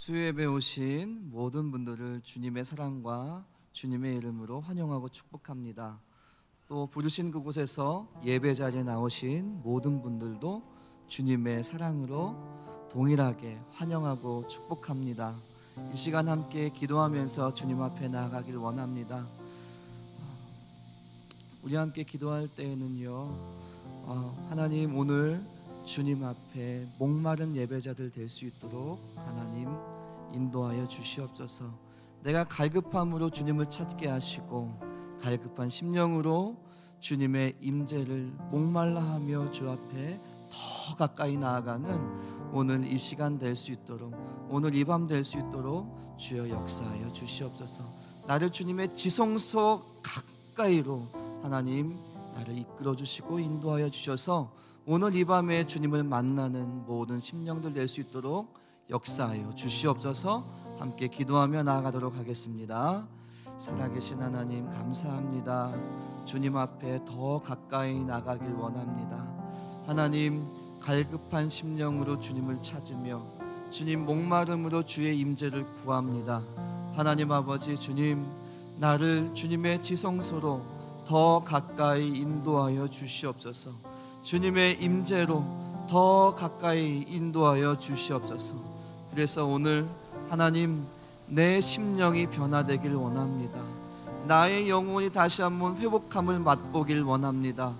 수요예배 오신 모든 분들을 주님의 사랑과 주님의 이름으로 환영하고 축복합니다. 또 부르신 그곳에서 예배 자리에 나오신 모든 분들도 주님의 사랑으로 동일하게 환영하고 축복합니다. 이 시간 함께 기도하면서 주님 앞에 나아가길 원합니다. 우리 함께 기도할 때에는요, 하나님, 오늘 주님 앞에 목마른 예배자들 될 수 있도록 하나님 인도하여 주시옵소서. 내가 갈급함으로 주님을 찾게 하시고 갈급한 심령으로 주님의 임재를 목말라하며 주 앞에 더 가까이 나아가는 오늘 이 시간 될 수 있도록, 오늘 이 밤 될 수 있도록 주여 역사하여 주시옵소서. 나를 주님의 지성소 가까이로 하나님 나를 이끌어 주시고 인도하여 주셔서 오늘 이 밤에 주님을 만나는 모든 심령들 될 수 있도록 역사하여 주시옵소서. 함께 기도하며 나아가도록 하겠습니다. 살아계신 하나님, 감사합니다. 주님 앞에 더 가까이 나가길 원합니다. 하나님, 갈급한 심령으로 주님을 찾으며 주님 목마름으로 주의 임재를 구합니다. 하나님 아버지, 주님, 나를 주님의 지성소로 더 가까이 인도하여 주시옵소서. 주님의 임재로 더 가까이 인도하여 주시옵소서. 그래서 오늘 하나님, 내 심령이 변화되길 원합니다. 나의 영혼이 다시 한번 회복함을 맛보길 원합니다.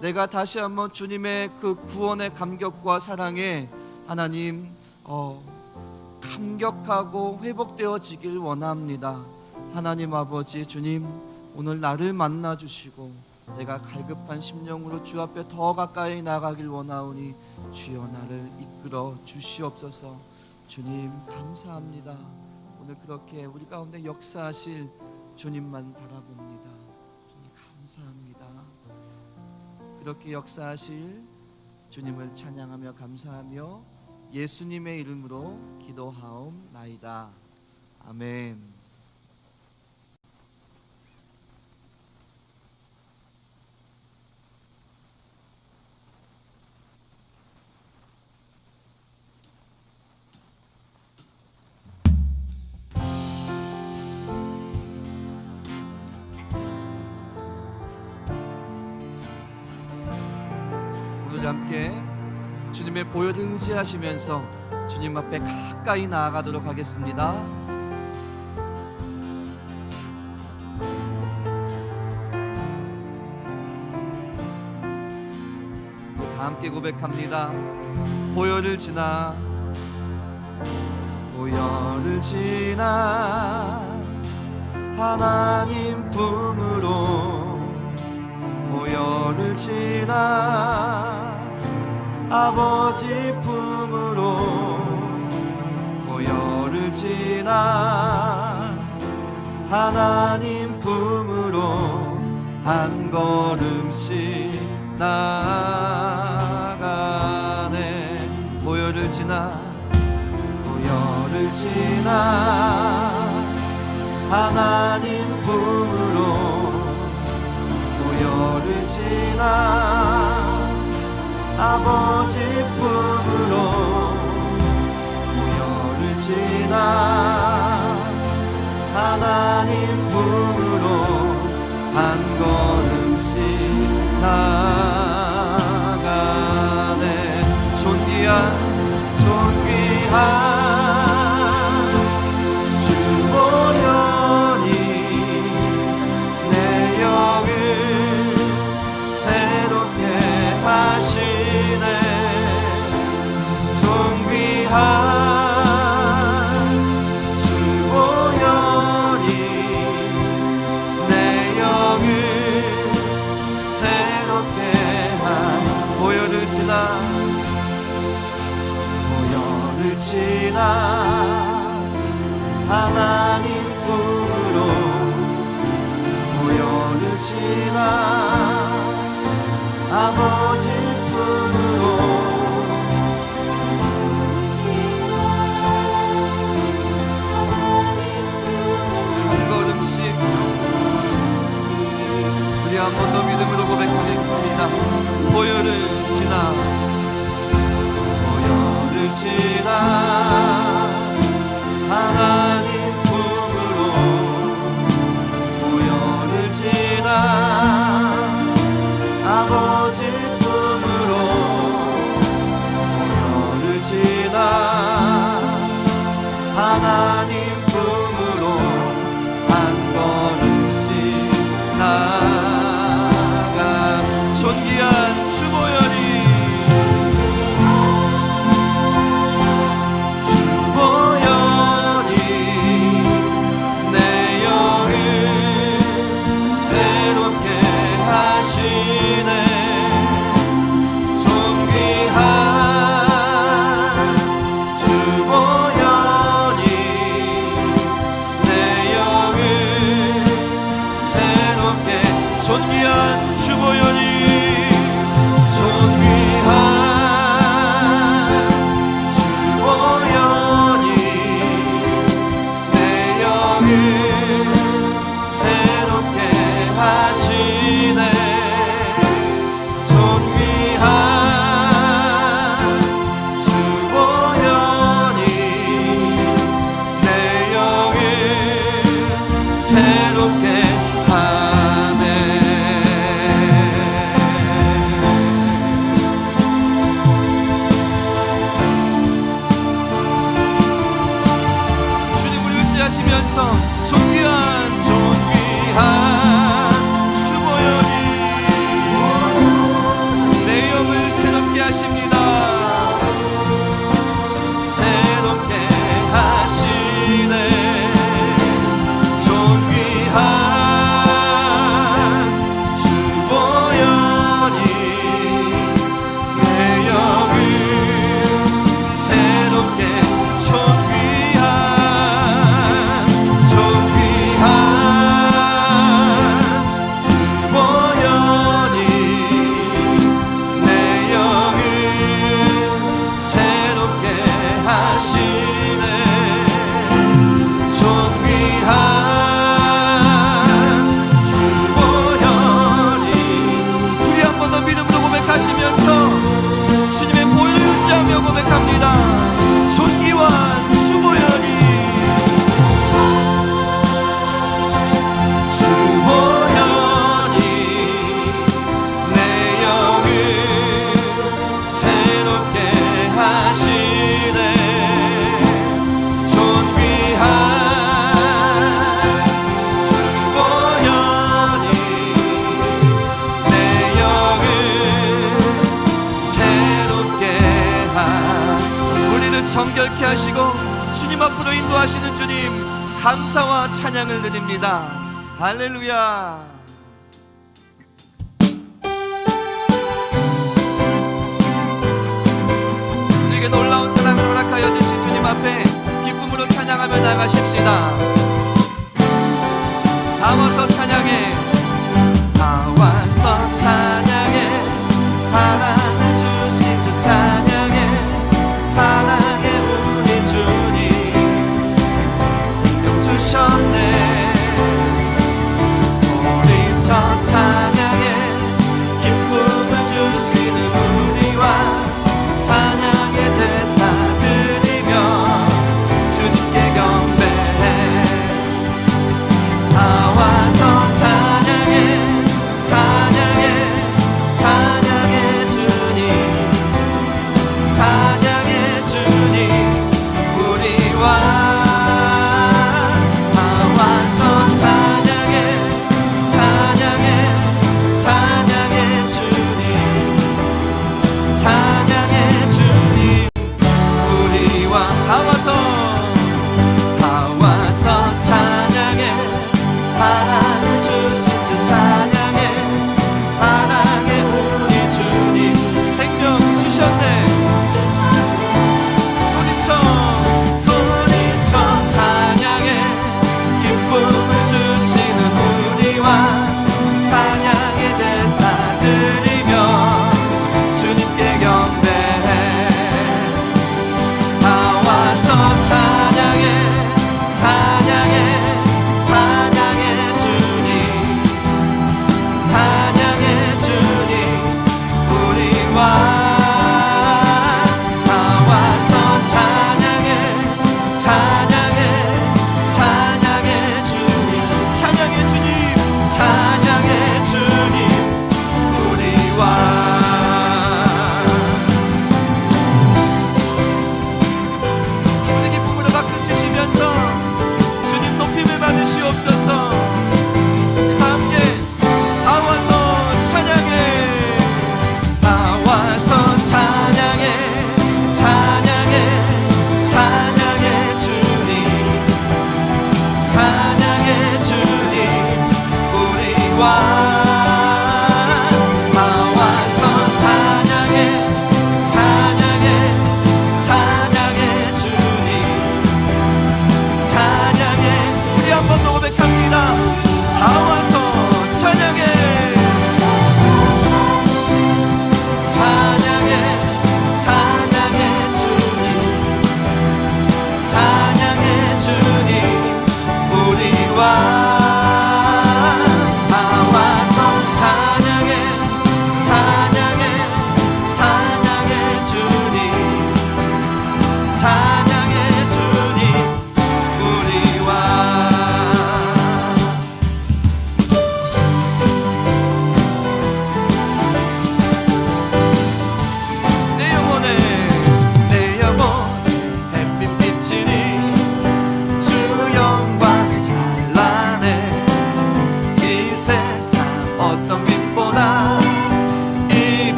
내가 다시 한번 주님의 그 구원의 감격과 사랑에 하나님 감격하고 회복되어지길 원합니다. 하나님 아버지, 주님, 오늘 나를 만나 주시고 내가 갈급한 심령으로 주 앞에 더 가까이 나가길 원하오니 주여 나를 이끌어 주시옵소서. 주님 감사합니다. 오늘 그렇게 우리 가운데 역사하실 주님만 바라봅니다. 주님 감사합니다. 그렇게 역사하실 주님을 찬양하며 감사하며 예수님의 이름으로 기도하옵나이다. 아멘. 함께 주님의 보혈을 의지하시면서 주님 앞에 가까이 나아가도록 하겠습니다. 다 함께 고백합니다. 보혈을 지나 하나님 품으로 보혈을 지나 아버지 품으로 보혈을 지나 하나님 품으로 한 걸음씩 나아가네. 보혈을 지나 하나님 품으로 보혈을 지나 아버지 품으로 보혈을 지나 하나님 품으로 한 걸음씩 나가네. 존귀한 주 보혈이 내 영을 새롭게 하시네. 존귀한 주 보혈이 내 영을 새롭게 한 보혈을 지나 하나님 품으로 보혈을 지나 아버지 품으로 한 걸음씩 우리 한 번 더 믿음으로 고백하겠습니다. 보혈을 지나 새롭게 하시네. 존귀한 주 보혈이 내 영을 새롭게 하네. 주님을 의지하시면서 존귀한 주 보혈이 내 영을 새롭게 하십니다. 새롭게 하시네. 존귀한 주 보혈이 내 영을 새롭게 존귀한 주 보혈이 내 영을 새롭게 하시네. 존귀한 주 보혈이 우리 한 번 더 믿음으로 고백하시면서 주님의 보혈을 의지하며 고백합니다. 존귀한 주 보혈이 주 보혈이 내 영을 새롭게 하시네. 존귀한 주 보혈이 내 영을 새롭게 우리를 정결케 하시고 주님 앞으로 인도하시는 주님 감사와 찬양을 드립니다. 할렐루야. 우리에게 놀라운 사랑을 허락하여 주신 주님 앞에 기쁨으로 찬양하며 나가십시다. 다 와서 찬양해. 다 와서 찬양해. 사랑을 주신 주 찬양해. 사랑해 우리 주님 생명 주셨네. 소리쳐 찬양해. 기쁨을 주시는 우리와 찬양의 제사 드리며 주님께 경배해. 다 와서 찬양해. 찬양해. 찬양해 주님. 찬양해 주님 우리와 다 와서 찬양해. 찬양해. 찬양해 주님. 찬양해 주님 우리와 다 와서 찬양해. 사랑을 주신 주 찬양해. 사랑해 우리 주님 생명 주셨네. 소리쳐 찬양해. 기쁨을 주시는 우리와 찬양의 제사 드리며 주님께 경배해. 다 와서 찬양해. 찬양해. 찬양해 주님. 찬양해 주님 우리와 다 와서 찬양해. 찬양해. 찬양해 주님. 찬양해 주님. 찬양해 주님 우리와 우리 기쁨으로 박수 치시면서 주님 높임을 받으시옵소서. 다 함께 다 와서 찬양해. 다 와서 찬양해. 찬양해. 찬양해 주님. 찬양해 주님 우리와 다 와서 찬양해. 찬양해. 찬양해 주님. 찬양해 우리 한 번 더 고백합니다.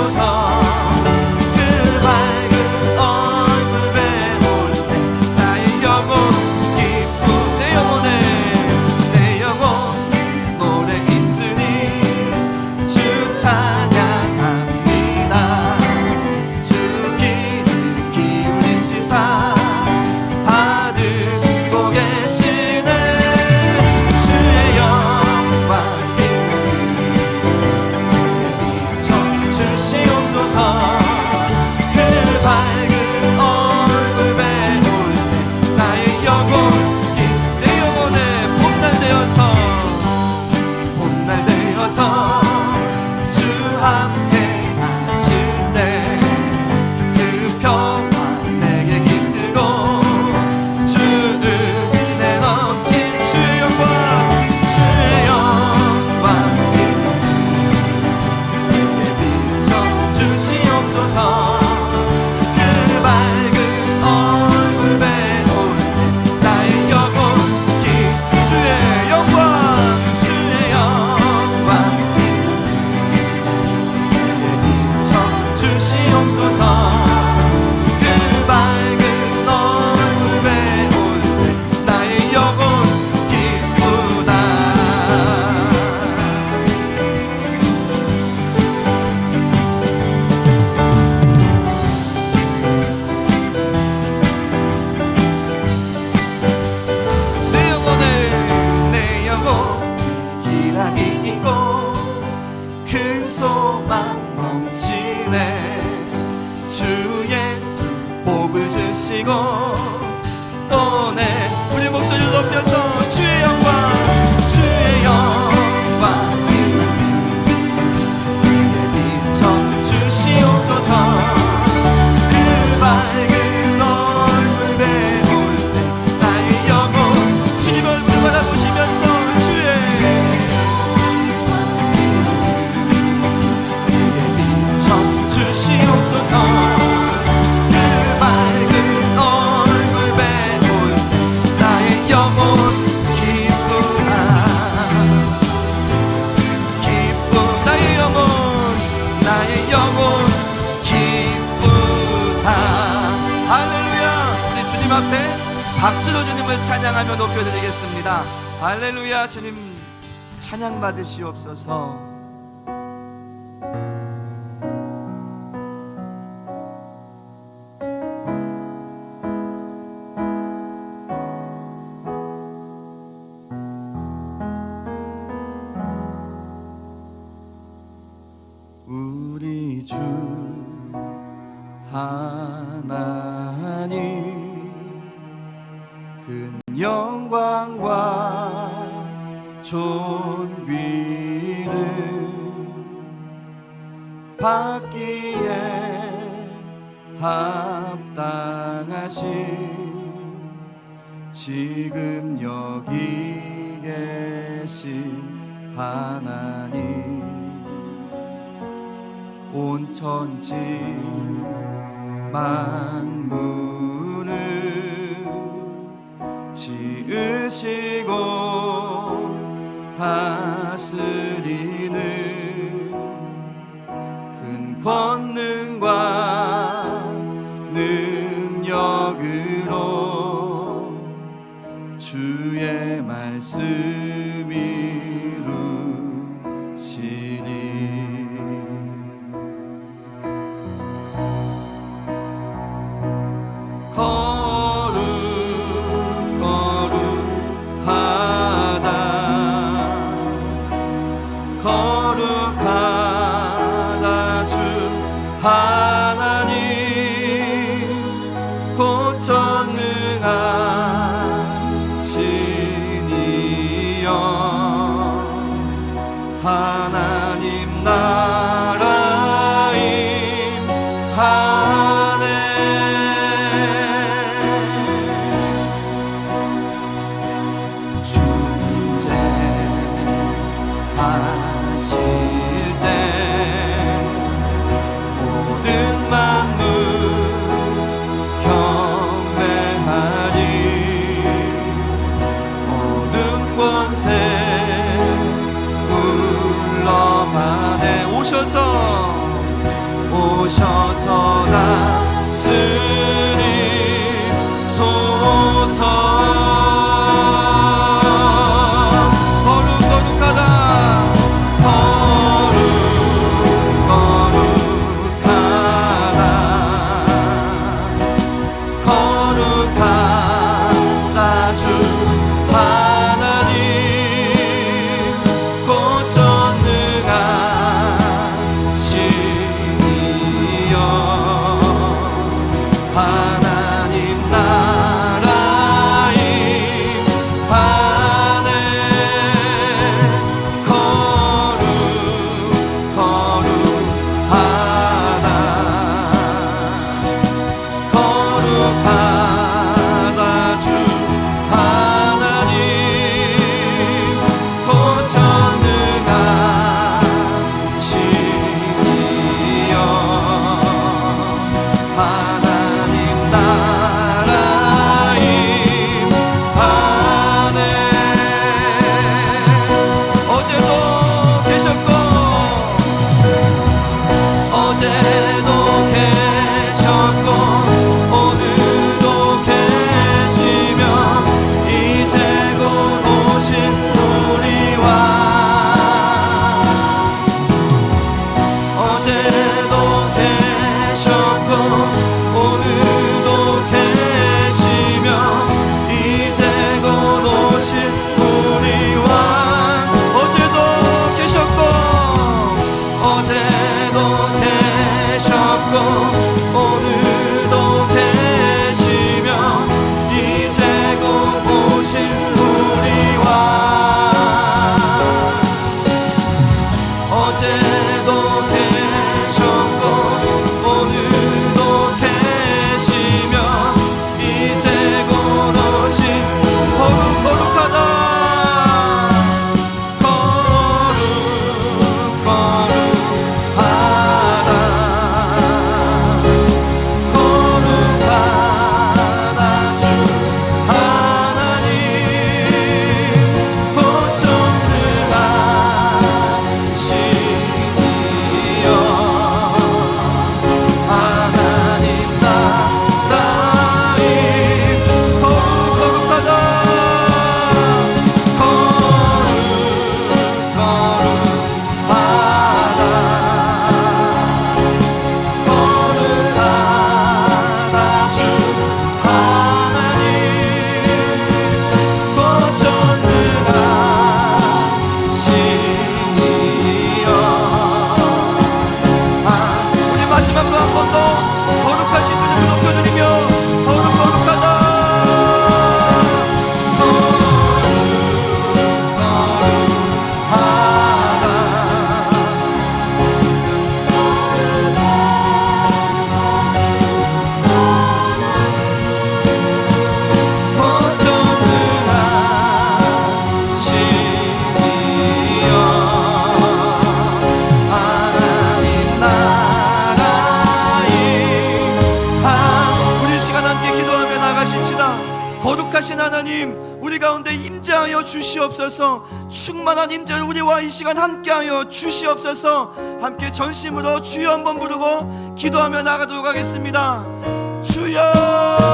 주시옵소서. 그 밝은 얼굴 배울 때 나의 영혼 기쁨, 내 영혼 노래 있으니 주 찬양합니다. 주 귀를 기울이시사 받으고 계시네. 주의 영광 주시옵소서. 그 밝은 얼굴 배울 때 나의 영혼이 내 영혼에 봄날 되어서 주 함께 하실 때 그 평화 내게 깃들고 주 은혜 넘친 주의 영광 주시옵소서. 그 밝은 얼굴 배울 때 나의 영혼이 주의 영광 주시옵소서. 그 밝은 얼굴 배울 때 나의 영혼 기쁘다. 내 영혼 희락이 있고 큰 소망 넘치네. 주 예수 복을 주시고 또 내 우리 목소리를 높여서 주의 영광 비춰 주시옵소서. 그 밝은 얼굴 배울 때 나의 영혼 주님 얼굴을 바라보시면서 주의 비춰 주시옵소서. 그 밝은 얼굴 배울 때 나의 영혼 기쁘다. 나의 영혼 기쁘다. 할렐루야. 우리 주님 앞에 박수로 주님을 찬양하며 높여드리겠습니다. 할렐루야. 주님 찬양 받으시옵소서. 우리 주 하나님 큰 영광과 존귀를 받기에 합당하신 지금 여기 계신 하나님, 온 천지 만물을 지으시고 다스리는 큰 권능과 능력으로 주의 말씀 이루시니 거룩하다 주 하나님, 곧 전능한 신이여 하나님 나라 임하네. 주님 제하실 때 모든 만물 경배하니 모든 권세 물러가네. 오셔서 거룩하신 하나님, 우리 가운데 임재하여 주시옵소서. 충만한 임재를 우리와 이 시간 함께하여 주시옵소서. 함께 전심으로 주여 한번 부르고 기도하며 나가도록 하겠습니다. 주여.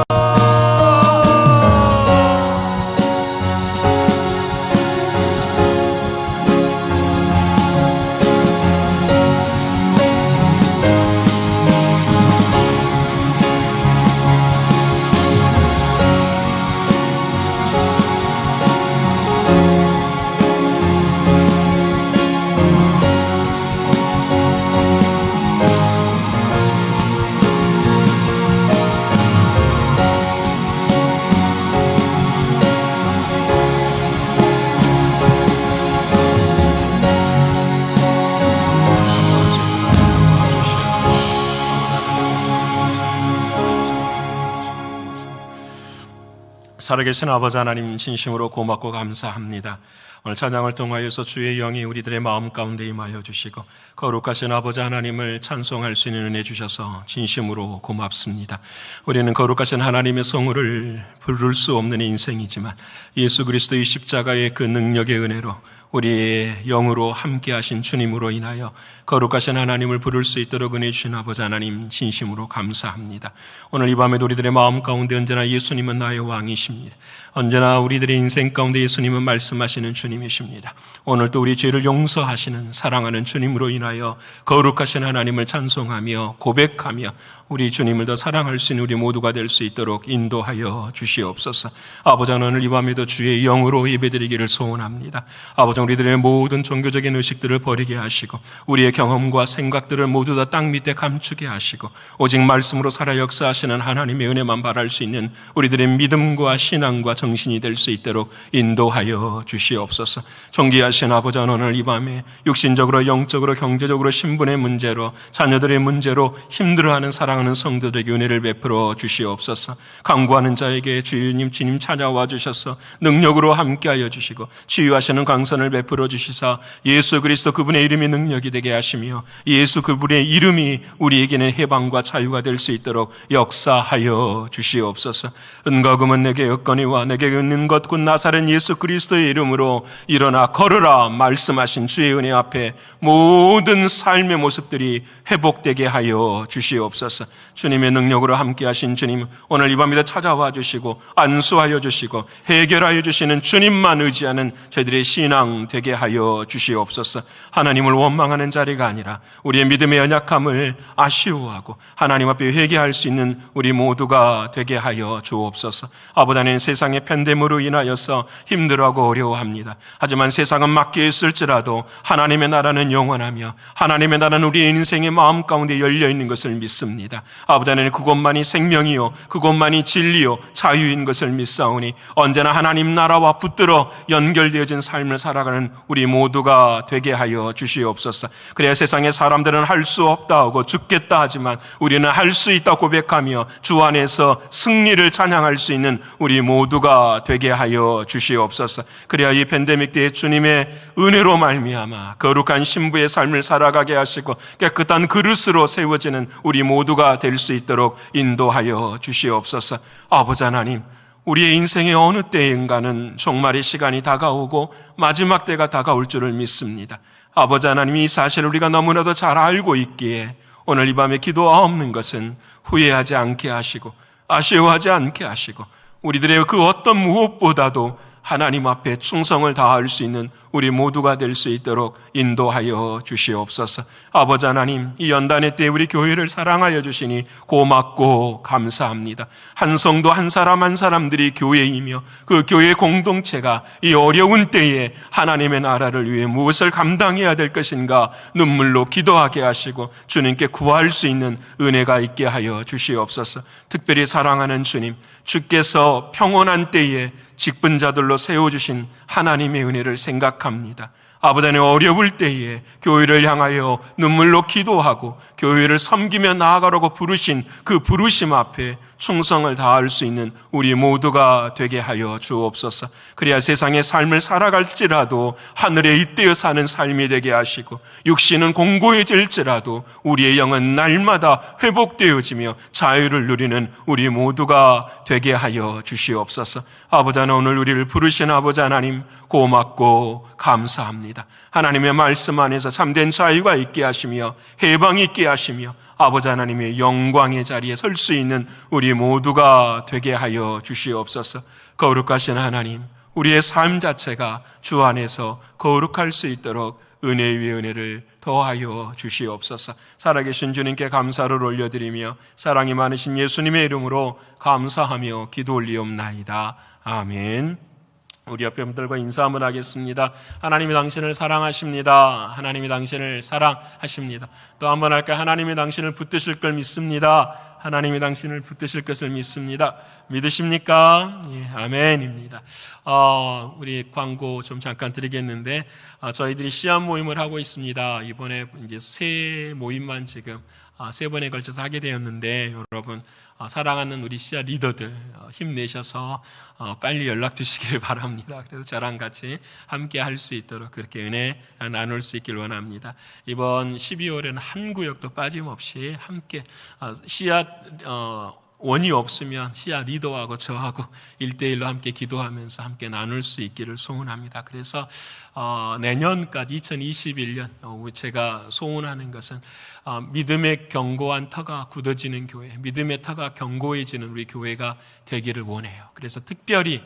살아계신 아버지 하나님, 진심으로 고맙고 감사합니다. 오늘 찬양을 통하여서 주의 영이 우리들의 마음 가운데 임하여 주시고 거룩하신 아버지 하나님을 찬송할 수 있는 은혜 주셔서 진심으로 고맙습니다. 우리는 거룩하신 하나님의 성우를 부를 수 없는 인생이지만 예수 그리스도의 십자가의 그 능력의 은혜로 우리의 영으로 함께하신 주님으로 인하여 거룩하신 하나님을 부를 수 있도록 은혜 주신 아버지 하나님 진심으로 감사합니다. 오늘 이 밤에도 우리들의 마음 가운데 언제나 예수님은 나의 왕이십니다. 언제나 우리들의 인생 가운데 예수님은 말씀하시는 주님이십니다. 오늘도 우리 죄를 용서하시는 사랑하는 주님으로 인하여 거룩하신 하나님을 찬송하며 고백하며 우리 주님을 더 사랑할 수 있는 우리 모두가 될 수 있도록 인도하여 주시옵소서. 아버지 하나님, 오늘 이 밤에도 주의 영으로 예배드리기를 소원합니다. 아버지, 우리들의 모든 종교적인 의식들을 버리게 하시고 우리의 경험과 생각들을 모두 다 땅 밑에 감추게 하시고 오직 말씀으로 살아 역사하시는 하나님의 은혜만 바랄 수 있는 우리들의 믿음과 신앙과 정신이 될 수 있도록 인도하여 주시옵소서. 존귀하신 아버지 하나님, 오늘 이 밤에 육신적으로 영적으로 경제적으로 신분의 문제로 자녀들의 문제로 힘들어하는 사랑하는 성도들에게 은혜를 베풀어 주시옵소서. 간구하는 자에게 주님 찾아와 주셔서 능력으로 함께하여 주시고 치유하시는 광선을 베풀어 주시사 예수 그리스도 그분의 이름이 능력이 되게 하시며 예수 그분의 이름이 우리에게는 해방과 자유가 될 수 있도록 역사하여 주시옵소서. 은과 금은 내게 없거니와 내게 있는 것 곧 나사렛 예수 그리스도의 이름으로 일어나 걸으라 말씀하신 주의 은혜 앞에 모든 삶의 모습들이 회복되게 하여 주시옵소서. 주님의 능력으로 함께하신 주님, 오늘 이 밤에도 찾아와 주시고 안수하여 주시고 해결하여 주시는 주님만 의지하는 저희들의 신앙 되게 하여 주시옵소서. 하나님을 원망하는 자리가 아니라 우리의 믿음의 연약함을 아쉬워하고 하나님 앞에 회개할 수 있는 우리 모두가 되게 하여 주옵소서. 아버지 하나님, 세상의 편됨으로 인하여서 힘들어하고 어려워합니다. 하지만 세상은 막혀 있을지라도 하나님의 나라는 영원하며 하나님의 나라는 우리의 인생의 마음 가운데 열려있는 것을 믿습니다. 아버지 하나님, 그것만이 생명이요 그것만이 진리요 자유인 것을 믿사오니 언제나 하나님 나라와 붙들어 연결되어진 삶을 살아가는 우리 모두가 되게 하여 주시옵소서. 그래야 세상의 사람들은 할 수 없다 하고 죽겠다 하지만 우리는 할 수 있다 고백하며 주 안에서 승리를 찬양할 수 있는 우리 모두가 되게 하여 주시옵소서. 그래야 이 팬데믹 때에 주님의 은혜로 말미암아 거룩한 신부의 삶을 살아가게 하시고 깨끗한 그릇으로 세워지는 우리 모두가 될 수 있도록 인도하여 주시옵소서. 아버지 하나님, 우리의 인생의 어느 때인가는 종말의 시간이 다가오고 마지막 때가 다가올 줄을 믿습니다. 아버지 하나님, 이 사실을 우리가 너무나도 잘 알고 있기에 오늘 이 밤에 기도하옵는 것은 후회하지 않게 하시고 아쉬워하지 않게 하시고 우리들의 그 어떤 무엇보다도 하나님 앞에 충성을 다할 수 있는 우리 모두가 될 수 있도록 인도하여 주시옵소서. 아버지 하나님, 이 연단의 때에 우리 교회를 사랑하여 주시니 고맙고 감사합니다. 한 성도 한 사람 한 사람들이 교회이며 그 교회 공동체가 이 어려운 때에 하나님의 나라를 위해 무엇을 감당해야 될 것인가 눈물로 기도하게 하시고 주님께 구할 수 있는 은혜가 있게 하여 주시옵소서. 특별히 사랑하는 주님, 주께서 평온한 때에 직분자들로 세워주신 하나님의 은혜를 생각합니다. 아버지 하나님, 어려울 때에 교회를 향하여 눈물로 기도하고 교회를 섬기며 나아가라고 부르신 그 부르심 앞에 충성을 다할 수 있는 우리 모두가 되게 하여 주옵소서. 그래야 세상의 삶을 살아갈지라도 하늘에 잇대어 사는 삶이 되게 하시고 육신은 공고해질지라도 우리의 영은 날마다 회복되어지며 자유를 누리는 우리 모두가 되게 하여 주시옵소서. 아버지 하나님, 오늘 우리를 부르신 아버지 하나님 고맙고 감사합니다. 하나님의 말씀 안에서 참된 자유가 있게 하시며 해방이 있게 하시며 아버지 하나님의 영광의 자리에 설 수 있는 우리 모두가 되게 하여 주시옵소서. 거룩하신 하나님, 우리의 삶 자체가 주 안에서 거룩할 수 있도록 은혜 위에 은혜를 더하여 주시옵소서. 살아계신 주님께 감사를 올려드리며 사랑이 많으신 예수님의 이름으로 감사하며 기도 올리옵나이다. 아멘. 우리 옆에 분들과 인사 한번 하겠습니다. 하나님이 당신을 사랑하십니다. 하나님이 당신을 사랑하십니다. 또 한번 할까요? 하나님이 당신을 붙드실 걸 믿습니다. 하나님이 당신을 붙드실 것을 믿습니다. 믿으십니까? 예, 아멘입니다. 우리 광고 좀 잠깐 드리겠는데 저희들이 씨앗 모임을 하고 있습니다. 이번에 이제 세 모임만 지금 세 번에 걸쳐서 하게 되었는데 여러분 사랑하는 우리 씨앗 리더들 힘내셔서 빨리 연락 주시기를 바랍니다. 그래서 저랑 같이 함께 할 수 있도록 그렇게 은혜 나눌 수 있길 원합니다. 이번 12월에는 한 구역도 빠짐없이 함께 씨앗 원이 없으면 시아 리더하고 저하고 1대1로 함께 기도하면서 함께 나눌 수 있기를 소원합니다. 그래서 내년까지 2021년 제가 소원하는 것은 믿음의 견고한 터가 굳어지는 교회, 믿음의 터가 견고해지는 우리 교회가 되기를 원해요. 그래서 특별히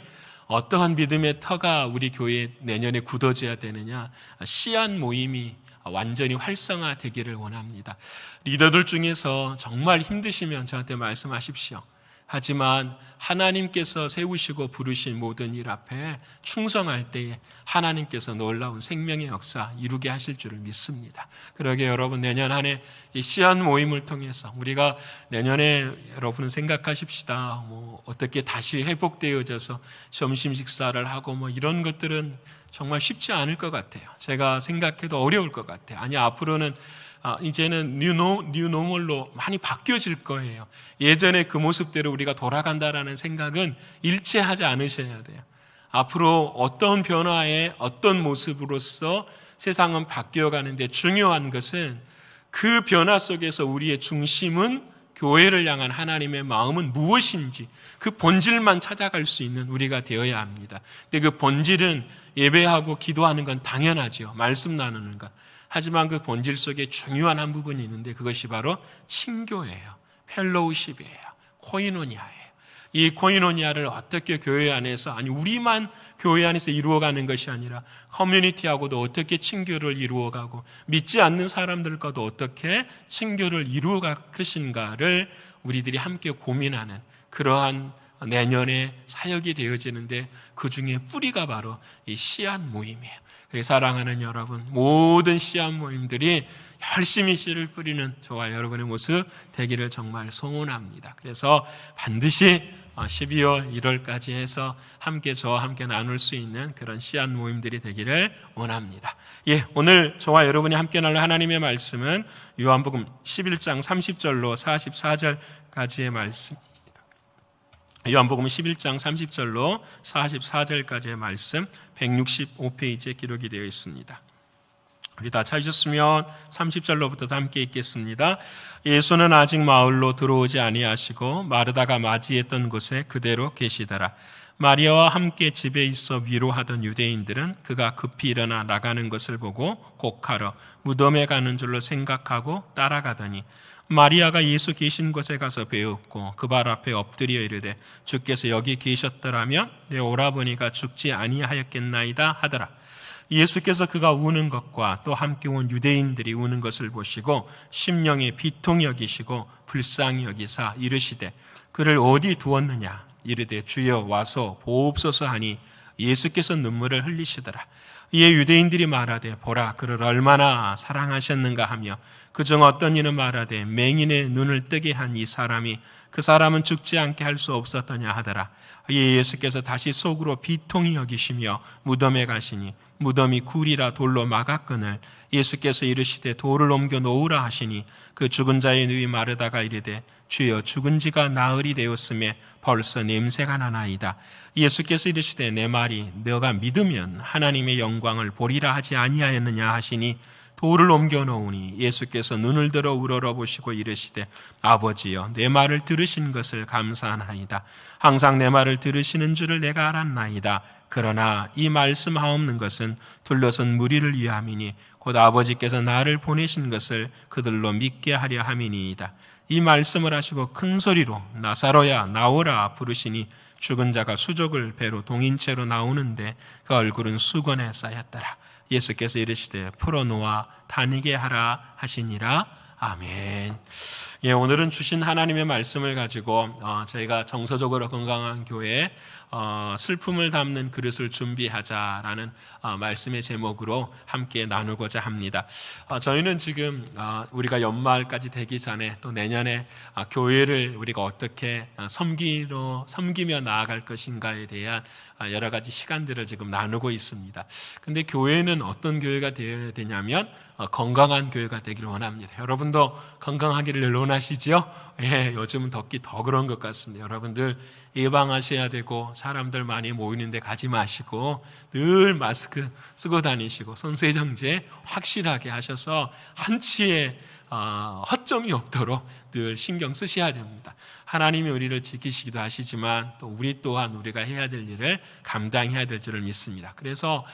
어떠한 믿음의 터가 우리 교회에 내년에 굳어져야 되느냐, 씨앗 모임이 완전히 활성화되기를 원합니다. 리더들 중에서 정말 힘드시면 저한테 말씀하십시오. 하지만 하나님께서 세우시고 부르신 모든 일 앞에 충성할 때에 하나님께서 놀라운 생명의 역사 이루게 하실 줄을 믿습니다. 그러게 여러분, 내년 한 해 이 씨앗 모임을 통해서 우리가 내년에 여러분 생각하십시다. 어떻게 다시 회복되어져서 점심 식사를 하고 이런 것들은 정말 쉽지 않을 것 같아요. 제가 생각해도 어려울 것 같아요. 아니, 앞으로는 이제는 뉴노멀로 많이 바뀌어질 거예요. 예전에 그 모습대로 우리가 돌아간다라는 생각은 일체하지 않으셔야 돼요. 앞으로 어떤 변화에 어떤 모습으로서 세상은 바뀌어가는데 중요한 것은 그 변화 속에서 우리의 중심은 교회를 향한 하나님의 마음은 무엇인지 그 본질만 찾아갈 수 있는 우리가 되어야 합니다. 근데 그 본질은 예배하고 기도하는 건 당연하죠. 말씀 나누는 것. 하지만 그 본질 속에 중요한 한 부분이 있는데 그것이 바로 친교예요. 펠로우십이에요. 코이노니아예요. 이 코이노니아를 어떻게 교회 안에서, 아니 우리만 교회 안에서 이루어가는 것이 아니라 커뮤니티하고도 어떻게 친교를 이루어가고 믿지 않는 사람들과도 어떻게 친교를 이루어갈 것인가를 우리들이 함께 고민하는 그러한 내년에 사역이 되어지는데 그 중에 뿌리가 바로 이 씨앗 모임이에요. 그래서 사랑하는 여러분, 모든 씨앗 모임들이 열심히 씨를 뿌리는 저와 여러분의 모습 되기를 정말 소원합니다. 그래서 반드시 12월 1월까지 해서 저와 함께 나눌 수 있는 그런 씨앗 모임들이 되기를 원합니다. 오늘 저와 여러분이 함께 나눌 하나님의 말씀은 요한복음 11장 30절로 44절까지의 말씀. 요한복음 11장 30절로 44절까지의 말씀 165페이지에 기록이 되어 있습니다. 우리 다 찾으셨으면 30절로부터 함께 읽겠습니다. 예수는 아직 마을로 들어오지 아니하시고 마르다가 맞이했던 곳에 그대로 계시더라. 마리아와 함께 집에 있어 위로하던 유대인들은 그가 급히 일어나 나가는 것을 보고 곡하러 무덤에 가는 줄로 생각하고 따라가더니 마리아가 예수 계신 곳에 가서 배웠고 그 발 앞에 엎드려 이르되 주께서 여기 계셨더라면 내 오라버니가 죽지 아니하였겠나이다 하더라. 예수께서 그가 우는 것과 또 함께 온 유대인들이 우는 것을 보시고 심령에 비통히 여기시고 불쌍히 여기사 이르시되 그를 어디 두었느냐 이르되 주여 와서 보옵소서 하니 예수께서 눈물을 흘리시더라. 이에 유대인들이 말하되 보라 그를 얼마나 사랑하셨는가 하며 그중 어떤 이는 말하되 맹인의 눈을 뜨게 한 이 사람이 그 사람은 죽지 않게 할 수 없었더냐 하더라. 이에 예수께서 다시 속으로 비통히 여기시며 무덤에 가시니 무덤이 굴이라 돌로 막았거늘 예수께서 이르시되 돌을 옮겨 놓으라 하시니 그 죽은 자의 누이 마르다가 이르되 주여 죽은 지가 나흘이 되었음에 벌써 냄새가 나나이다. 예수께서 이르시되 내 말이 너가 믿으면 하나님의 영광을 보리라 하지 아니하였느냐 하시니 돌을 옮겨 놓으니 예수께서 눈을 들어 우러러보시고 이르시되 아버지여 내 말을 들으신 것을 감사하나이다. 항상 내 말을 들으시는 줄을 내가 알았나이다. 그러나 이 말씀하옵는 것은 둘러선 무리를 위함이니 곧 아버지께서 나를 보내신 것을 그들로 믿게 하려 함이니이다. 이 말씀을 하시고 큰 소리로 나사로야 나오라 부르시니 죽은 자가 수족을 배로 동인채로 나오는데 그 얼굴은 수건에 쌓였더라. 예수께서 이르시되 풀어놓아 다니게 하라 하시니라. 아멘. 오늘은 주신 하나님의 말씀을 가지고 저희가 정서적으로 건강한 교회에 슬픔을 담는 그릇을 준비하자라는 말씀의 제목으로 함께 나누고자 합니다. 저희는 지금 우리가 연말까지 되기 전에 또 내년에 교회를 우리가 어떻게 섬기며 나아갈 것인가에 대한 여러 가지 시간들을 지금 나누고 있습니다. 근데 교회는 어떤 교회가 되어야 되냐면 건강한 교회가 되기를 원합니다. 여러분도 건강하기를 원하시죠? 요즘은 덥기 더 그런 것 같습니다. 여러분들 예방하셔야 되고 사람들 많이 모이는 데 가지 마시고 늘 마스크 쓰고 다니시고 손세정제 확실하게 하셔서 한치의 허점이 없도록 늘 신경 쓰셔야 됩니다. 하나님이 우리를 지키시기도 하시지만 또 우리 또한 우리가 해야 될 일을 감당해야 될 줄을 믿습니다. 그래서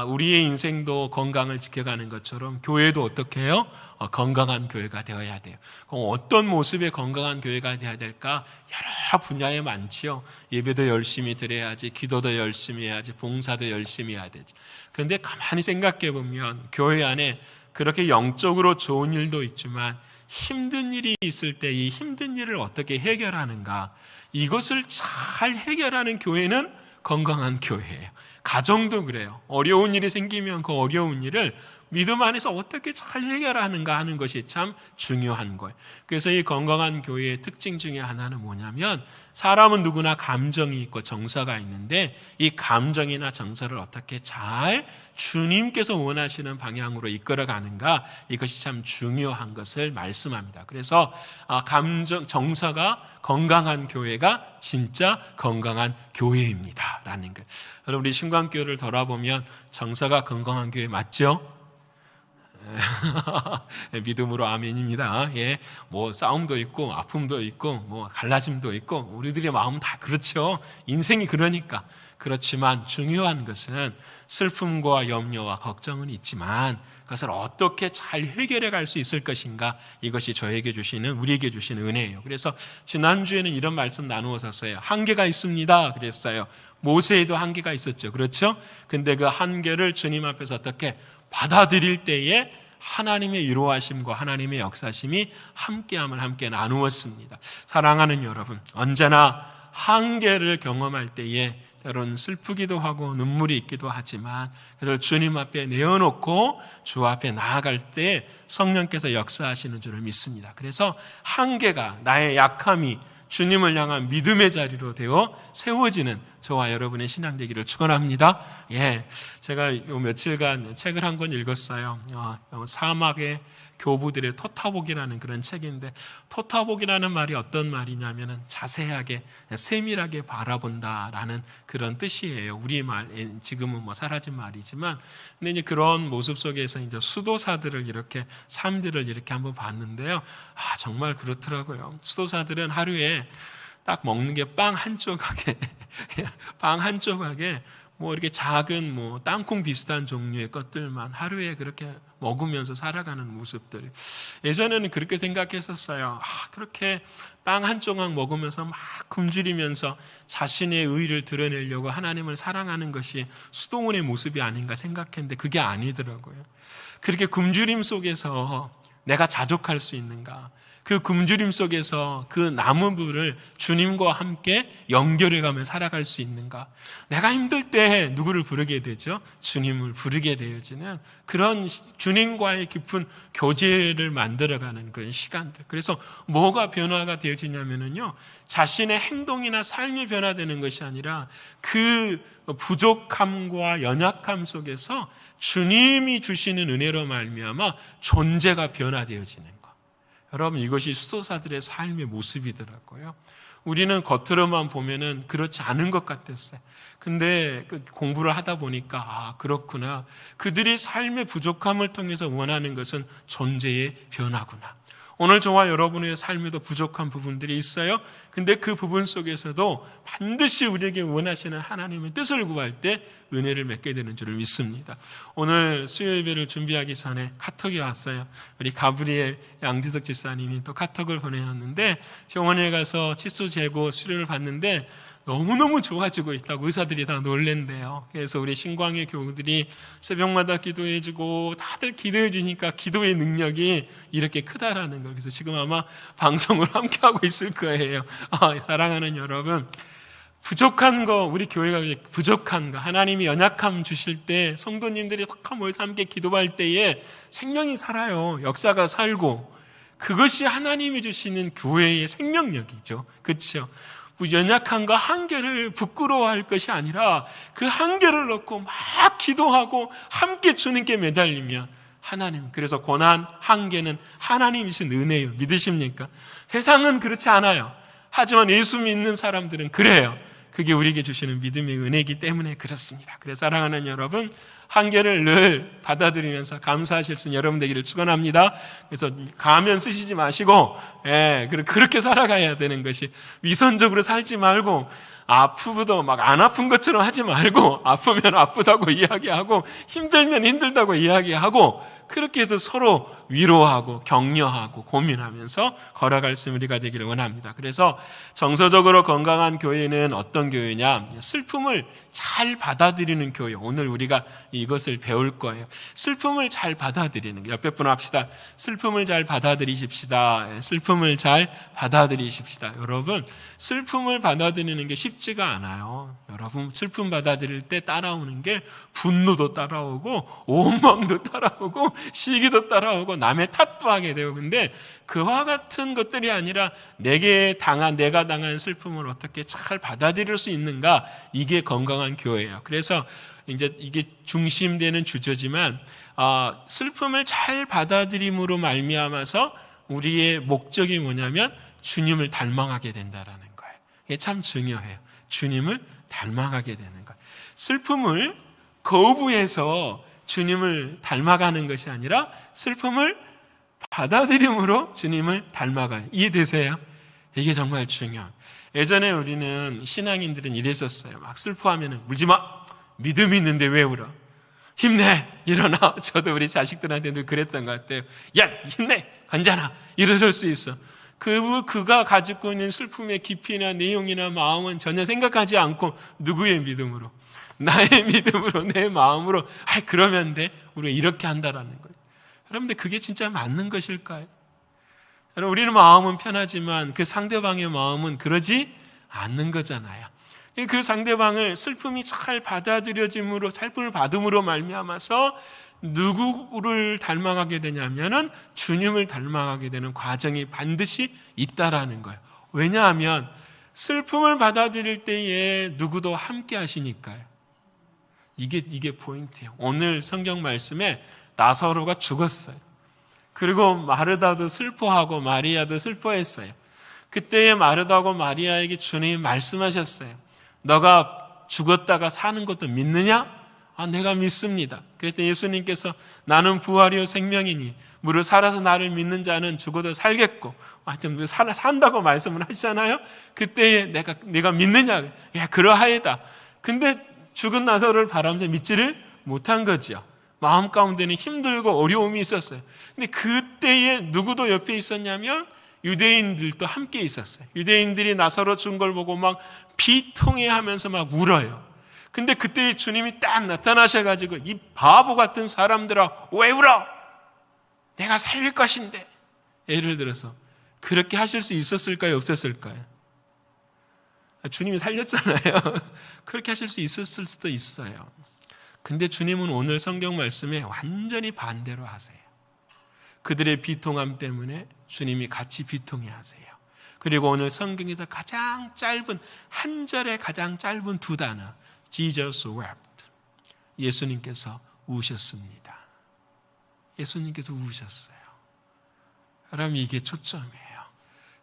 우리의 인생도 건강을 지켜가는 것처럼 교회도 어떻게 해요? 건강한 교회가 되어야 돼요. 그럼 어떤 모습의 건강한 교회가 되어야 될까? 여러 분야에 많지요. 예배도 열심히 드려야지, 기도도 열심히 해야지, 봉사도 열심히 해야 되지. 그런데 가만히 생각해 보면 교회 안에 그렇게 영적으로 좋은 일도 있지만 힘든 일이 있을 때 이 힘든 일을 어떻게 해결하는가, 이것을 잘 해결하는 교회는 건강한 교회예요. 가정도 그래요. 어려운 일이 생기면 그 어려운 일을 믿음 안에서 어떻게 잘 해결하는가 하는 것이 참 중요한 거예요. 그래서 이 건강한 교회의 특징 중에 하나는 뭐냐면, 사람은 누구나 감정이 있고 정서가 있는데 이 감정이나 정서를 어떻게 잘 주님께서 원하시는 방향으로 이끌어가는가, 이것이 참 중요한 것을 말씀합니다. 그래서 정서가 건강한 교회가 진짜 건강한 교회입니다 라는 것. 여러분, 우리 신광교회를 돌아보면 정서가 건강한 교회 맞죠? 믿음으로 아멘입니다. 예, 뭐 싸움도 있고 아픔도 있고 뭐 갈라짐도 있고 우리들의 마음 다 그렇죠. 인생이 그러니까. 그렇지만 중요한 것은 슬픔과 염려와 걱정은 있지만 그것을 어떻게 잘 해결해 갈 수 있을 것인가, 이것이 우리에게 주시는 은혜예요. 그래서 지난주에는 이런 말씀 나누었었어요. 한계가 있습니다 그랬어요. 모세에도 한계가 있었죠. 그렇죠? 근데 그 한계를 주님 앞에서 어떻게 받아들일 때에 하나님의 이로하심과 하나님의 역사심이 함께함을 함께 나누었습니다. 사랑하는 여러분, 언제나 한계를 경험할 때에 때로는 슬프기도 하고 눈물이 있기도 하지만 그걸 주님 앞에 내어놓고 주 앞에 나아갈 때 성령께서 역사하시는 줄을 믿습니다. 그래서 한계가, 나의 약함이 주님을 향한 믿음의 자리로 되어 세워지는 저와 여러분의 신앙 되기를 축원합니다. 예, 제가 요 며칠간 책을 한 권 읽었어요. 사막의 교부들의 토타복이라는 그런 책인데, 토타복이라는 말이 어떤 말이냐면은 자세하게 세밀하게 바라본다라는 그런 뜻이에요. 우리말 지금은 뭐 사라진 말이지만, 근데 이제 그런 모습 속에서 이제 수도사들을 이렇게 삶들을 이렇게 한번 봤는데요. 정말 그렇더라고요. 수도사들은 하루에 딱 먹는 게 빵 한 조각에 빵 한 조각에 뭐 이렇게 작은 뭐 땅콩 비슷한 종류의 것들만 하루에 그렇게 먹으면서 살아가는 모습들. 예전에는 그렇게 생각했었어요. 그렇게 빵 한 조각 먹으면서 막 굶주리면서 자신의 의의를 드러내려고 하나님을 사랑하는 것이 수도원의 모습이 아닌가 생각했는데 그게 아니더라고요. 그렇게 굶주림 속에서 내가 자족할 수 있는가? 그 굶주림 속에서 그 남은 부를 주님과 함께 연결해가며 살아갈 수 있는가? 내가 힘들 때 누구를 부르게 되죠? 주님을 부르게 되어지는 그런 주님과의 깊은 교제를 만들어가는 그런 시간들. 그래서 뭐가 변화가 되어지냐면요, 자신의 행동이나 삶이 변화되는 것이 아니라 그 부족함과 연약함 속에서 주님이 주시는 은혜로 말미암아 존재가 변화되어지는 것. 여러분, 이것이 수도사들의 삶의 모습이더라고요. 우리는 겉으로만 보면은 그렇지 않은 것 같았어요. 근데 공부를 하다 보니까 그렇구나. 그들이 삶의 부족함을 통해서 원하는 것은 존재의 변화구나. 오늘 저와 여러분의 삶에도 부족한 부분들이 있어요. 근데 그 부분 속에서도 반드시 우리에게 원하시는 하나님의 뜻을 구할 때 은혜를 맺게 되는 줄을 믿습니다. 오늘 수요 예배를 준비하기 전에 카톡이 왔어요. 우리 가브리엘 양지석 집사님이 또 카톡을 보내셨는데, 병원에 가서 치수 재고 수료를 받는데 너무너무 좋아지고 있다고 의사들이 다 놀랜대요. 그래서 우리 신광의 교우들이 새벽마다 기도해주고 다들 기도해주니까 기도의 능력이 이렇게 크다라는 걸. 그래서 지금 아마 방송을 함께하고 있을 거예요. 사랑하는 여러분, 부족한 거, 우리 교회가 부족한 거, 하나님이 연약함 주실 때 성도님들이 탁 모여서 함께 기도할 때에 생명이 살아요. 역사가 살고, 그것이 하나님이 주시는 교회의 생명력이죠. 그렇죠? 연약함과 한계를 부끄러워할 것이 아니라 그 한계를 놓고 막 기도하고 함께 주님께 매달리면 하나님, 그래서 고난, 한계는 하나님이신 은혜예요. 믿으십니까? 세상은 그렇지 않아요. 하지만 예수 믿는 사람들은 그래요. 그게 우리에게 주시는 믿음의 은혜이기 때문에 그렇습니다. 그래서 사랑하는 여러분, 한계를 늘 받아들이면서 감사하실 수 있는 여러분 되기를 축원합니다. 그래서 가면 쓰시지 마시고, 그렇게 살아가야 되는 것이, 위선적으로 살지 말고, 아프도 막 안 아픈 것처럼 하지 말고, 아프면 아프다고 이야기하고, 힘들면 힘들다고 이야기하고, 그렇게 해서 서로 위로하고 격려하고 고민하면서 걸어갈 수 있는 우리가 되기를 원합니다. 그래서 정서적으로 건강한 교회는 어떤 교회냐? 슬픔을 잘 받아들이는 교회. 오늘 우리가 이것을 배울 거예요. 슬픔을 잘 받아들이는 거. 옆에 분 합시다. 슬픔을 잘 받아들이십시다. 슬픔을 잘 받아들이십시다. 여러분, 슬픔을 받아들이는 게 쉽지가 않아요. 여러분, 슬픔 받아들일 때 따라오는 게 분노도 따라오고 원망도 따라오고 시기도 따라오고 남의 탓도 하게 되고, 근데 그와 같은 것들이 아니라 내가 당한 슬픔을 어떻게 잘 받아들일 수 있는가, 이게 건강한 교회예요. 그래서 이제 이게 중심되는 주제지만 슬픔을 잘 받아들임으로 말미암아서 우리의 목적이 뭐냐면 주님을 닮아가게 된다라는 거예요. 이게 참 중요해요. 주님을 닮아가게 되는 거예요. 슬픔을 거부해서 주님을 닮아가는 것이 아니라 슬픔을 받아들임으로 주님을 닮아가요. 이해되세요? 이게 정말 중요해요. 예전에 우리는 신앙인들은 이랬었어요. 막 슬퍼하면 울지 마. 믿음이 있는데 왜 울어? 힘내. 일어나. 저도 우리 자식들한테 늘 그랬던 것 같아요. 야, 힘내. 괜찮아. 일어설 수 있어. 그가 가지고 있는 슬픔의 깊이나 내용이나 마음은 전혀 생각하지 않고 누구의 믿음으로? 나의 믿음으로, 내 마음으로 그러면 돼. 우리가 이렇게 한다라는 거예요. 여러분들, 그게 진짜 맞는 것일까요? 여러분, 우리는 마음은 편하지만 그 상대방의 마음은 그러지 않는 거잖아요. 그 상대방을 슬픔이 잘 받아들여짐으로, 슬픔을 받음으로 말미암아서 누구를 닮아가게 되냐면은 주님을 닮아가게 되는 과정이 반드시 있다라는 거예요. 왜냐하면 슬픔을 받아들일 때에 누구도 함께 하시니까요. 이게 포인트예요. 오늘 성경 말씀에 나사로가 죽었어요. 그리고 마르다도 슬퍼하고 마리아도 슬퍼했어요. 그때에 마르다하고 마리아에게 주님이 말씀하셨어요. 너가 죽었다가 사는 것도 믿느냐? 내가 믿습니다. 그랬더니 예수님께서 나는 부활이요 생명이니 무릇 살아서 나를 믿는 자는 죽어도 살겠고, 하여튼 산다고 말씀을 하시잖아요. 그때에 내가 믿느냐? 야, 그러하이다. 근데 죽은 나사로를 바라면서 믿지를 못한 거죠. 마음 가운데는 힘들고 어려움이 있었어요. 근데 그때에 누구도 옆에 있었냐면 유대인들도 함께 있었어요. 유대인들이 나사로 죽은 걸 보고 막 비통해하면서 막 울어요. 근데 그때 주님이 딱 나타나셔가지고 이 바보 같은 사람들아 왜 울어? 내가 살릴 것인데. 예를 들어서 그렇게 하실 수 있었을까요? 없었을까요? 주님이 살렸잖아요. 그렇게 하실 수 있었을 수도 있어요. 근데 주님은 오늘 성경 말씀에 완전히 반대로 하세요. 그들의 비통함 때문에 주님이 같이 비통해 하세요. 그리고 오늘 성경에서 가장 짧은 한 절에 가장 짧은 두 단어, Jesus wept. 예수님께서 우셨습니다. 예수님께서 우셨어요. 여러분, 이게 초점이에요.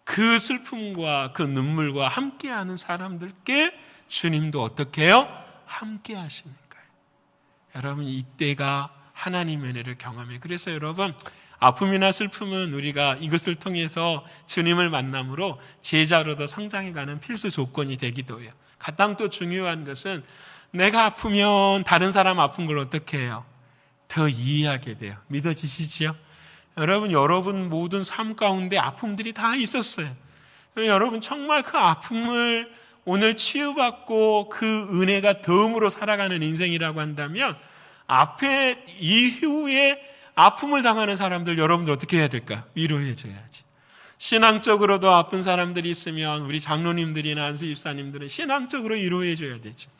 그 슬픔과 그 눈물과 함께하는 사람들께 주님도 어떻게 해요? 함께 하시는 거예요. 여러분, 이때가 하나님의 은혜를 경험해요. 그래서 여러분, 아픔이나 슬픔은 우리가 이것을 통해서 주님을 만남으로 제자로도 성장해가는 필수 조건이 되기도 해요. 가장 또 중요한 것은 내가 아프면 다른 사람 아픈 걸 어떻게 해요? 더 이해하게 돼요. 믿어지시지요? 여러분 모든 삶 가운데 아픔들이 다 있었어요. 여러분 정말 그 아픔을 오늘 치유받고 그 은혜가 덤으로 살아가는 인생이라고 한다면 앞에 이후에 아픔을 당하는 사람들 여러분들 어떻게 해야 될까? 위로해 줘야지. 신앙적으로도 아픈 사람들이 있으면 우리 장로님들이나 안수 집사님들은 신앙적으로 위로해 줘야 되죠.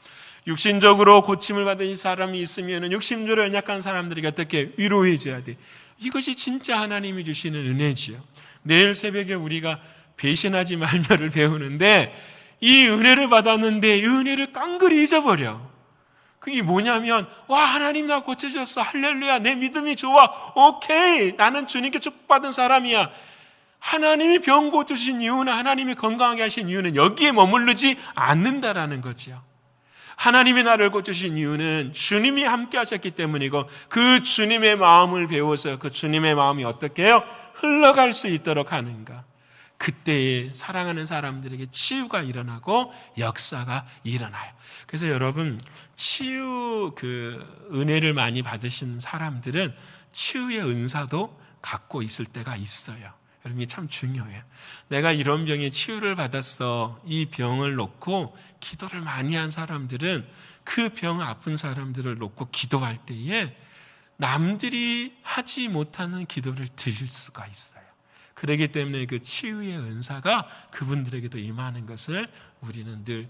육신적으로 고침을 받은 사람이 있으면 육신적으로 연약한 사람들에게 어떻게 위로해 줘야 돼. 이것이 진짜 하나님이 주시는 은혜지요. 내일 새벽에 우리가 배신하지 말며를 배우는데 이 은혜를 받았는데 이 은혜를 깡그리 잊어버려. 그게 뭐냐면 와, 하나님 나 고쳐줬어. 할렐루야. 내 믿음이 좋아. 오케이. 나는 주님께 축복받은 사람이야. 하나님이 병 고쳐주신 이유는, 하나님이 건강하게 하신 이유는 여기에 머무르지 않는다라는 거죠. 하나님이 나를 고쳐주신 이유는 주님이 함께 하셨기 때문이고, 그 주님의 마음을 배워서 그 주님의 마음이 어떻게 해요? 흘러갈 수 있도록 하는가. 그때에 사랑하는 사람들에게 치유가 일어나고 역사가 일어나요. 그래서 여러분, 치유 은혜를 많이 받으신 사람들은 치유의 은사도 갖고 있을 때가 있어요. 여러분, 이게 참 중요해요. 내가 이런 병에 치유를 받았어, 이 병을 놓고 기도를 많이 한 사람들은 그 병 아픈 사람들을 놓고 기도할 때에 남들이 하지 못하는 기도를 드릴 수가 있어요. 그렇기 때문에 그 치유의 은사가 그분들에게도 임하는 것을 우리는 늘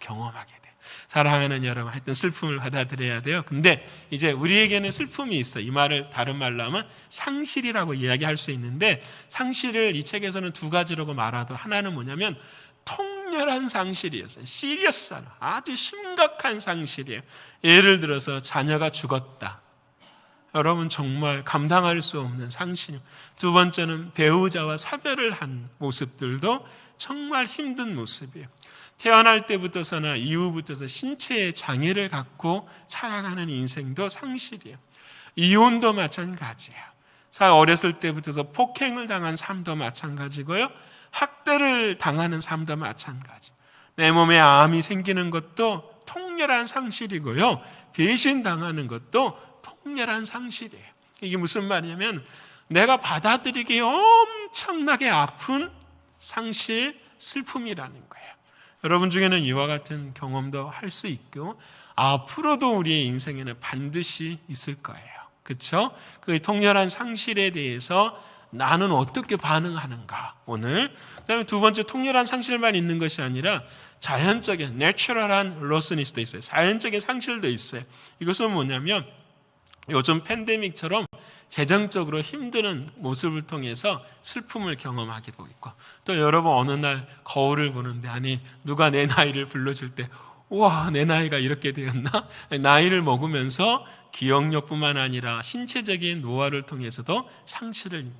경험하게 돼요. 사랑하는 여러분, 하여튼 슬픔을 받아들여야 돼요. 근데 이제 우리에게는 슬픔이 있어. 이 말을 다른 말로 하면 상실이라고 이야기할 수 있는데, 상실을 이 책에서는 두 가지라고 말하더라고요. 하나는 뭐냐면 통렬한 상실이었어요. 시리어스한, 아주 심각한 상실이에요. 예를 들어서 자녀가 죽었다. 여러분, 정말 감당할 수 없는 상실. 두 번째는 배우자와 사별을 한 모습들도 정말 힘든 모습이에요. 태어날 때부터서나 이후부터서 신체의 장애를 갖고 살아가는 인생도 상실이에요. 이혼도 마찬가지예요. 어렸을 때부터서 폭행을 당한 삶도 마찬가지고요. 학대를 당하는 삶도 마찬가지. 내 몸에 암이 생기는 것도 통렬한 상실이고요. 배신당하는 것도 통렬한 상실이에요. 이게 무슨 말이냐면 내가 받아들이기에 엄청나게 아픈 상실, 슬픔이라는 거예요. 여러분 중에는 이와 같은 경험도 할 수 있고 앞으로도 우리의 인생에는 반드시 있을 거예요. 그렇죠? 그 통렬한 상실에 대해서 나는 어떻게 반응하는가? 오늘 그다음에 두 번째, 통렬한 상실만 있는 것이 아니라 자연적인 내추럴한 로스니스도 있어요. 자연적인 상실도 있어요. 이것은 뭐냐면 요즘 팬데믹처럼 재정적으로 힘드는 모습을 통해서 슬픔을 경험하기도 있고, 또 여러분 어느 날 거울을 보는데 아니 누가 내 나이를 불러줄 때 우와 내 나이가 이렇게 되었나? 나이를 먹으면서 기억력뿐만 아니라 신체적인 노화를 통해서도 상실을,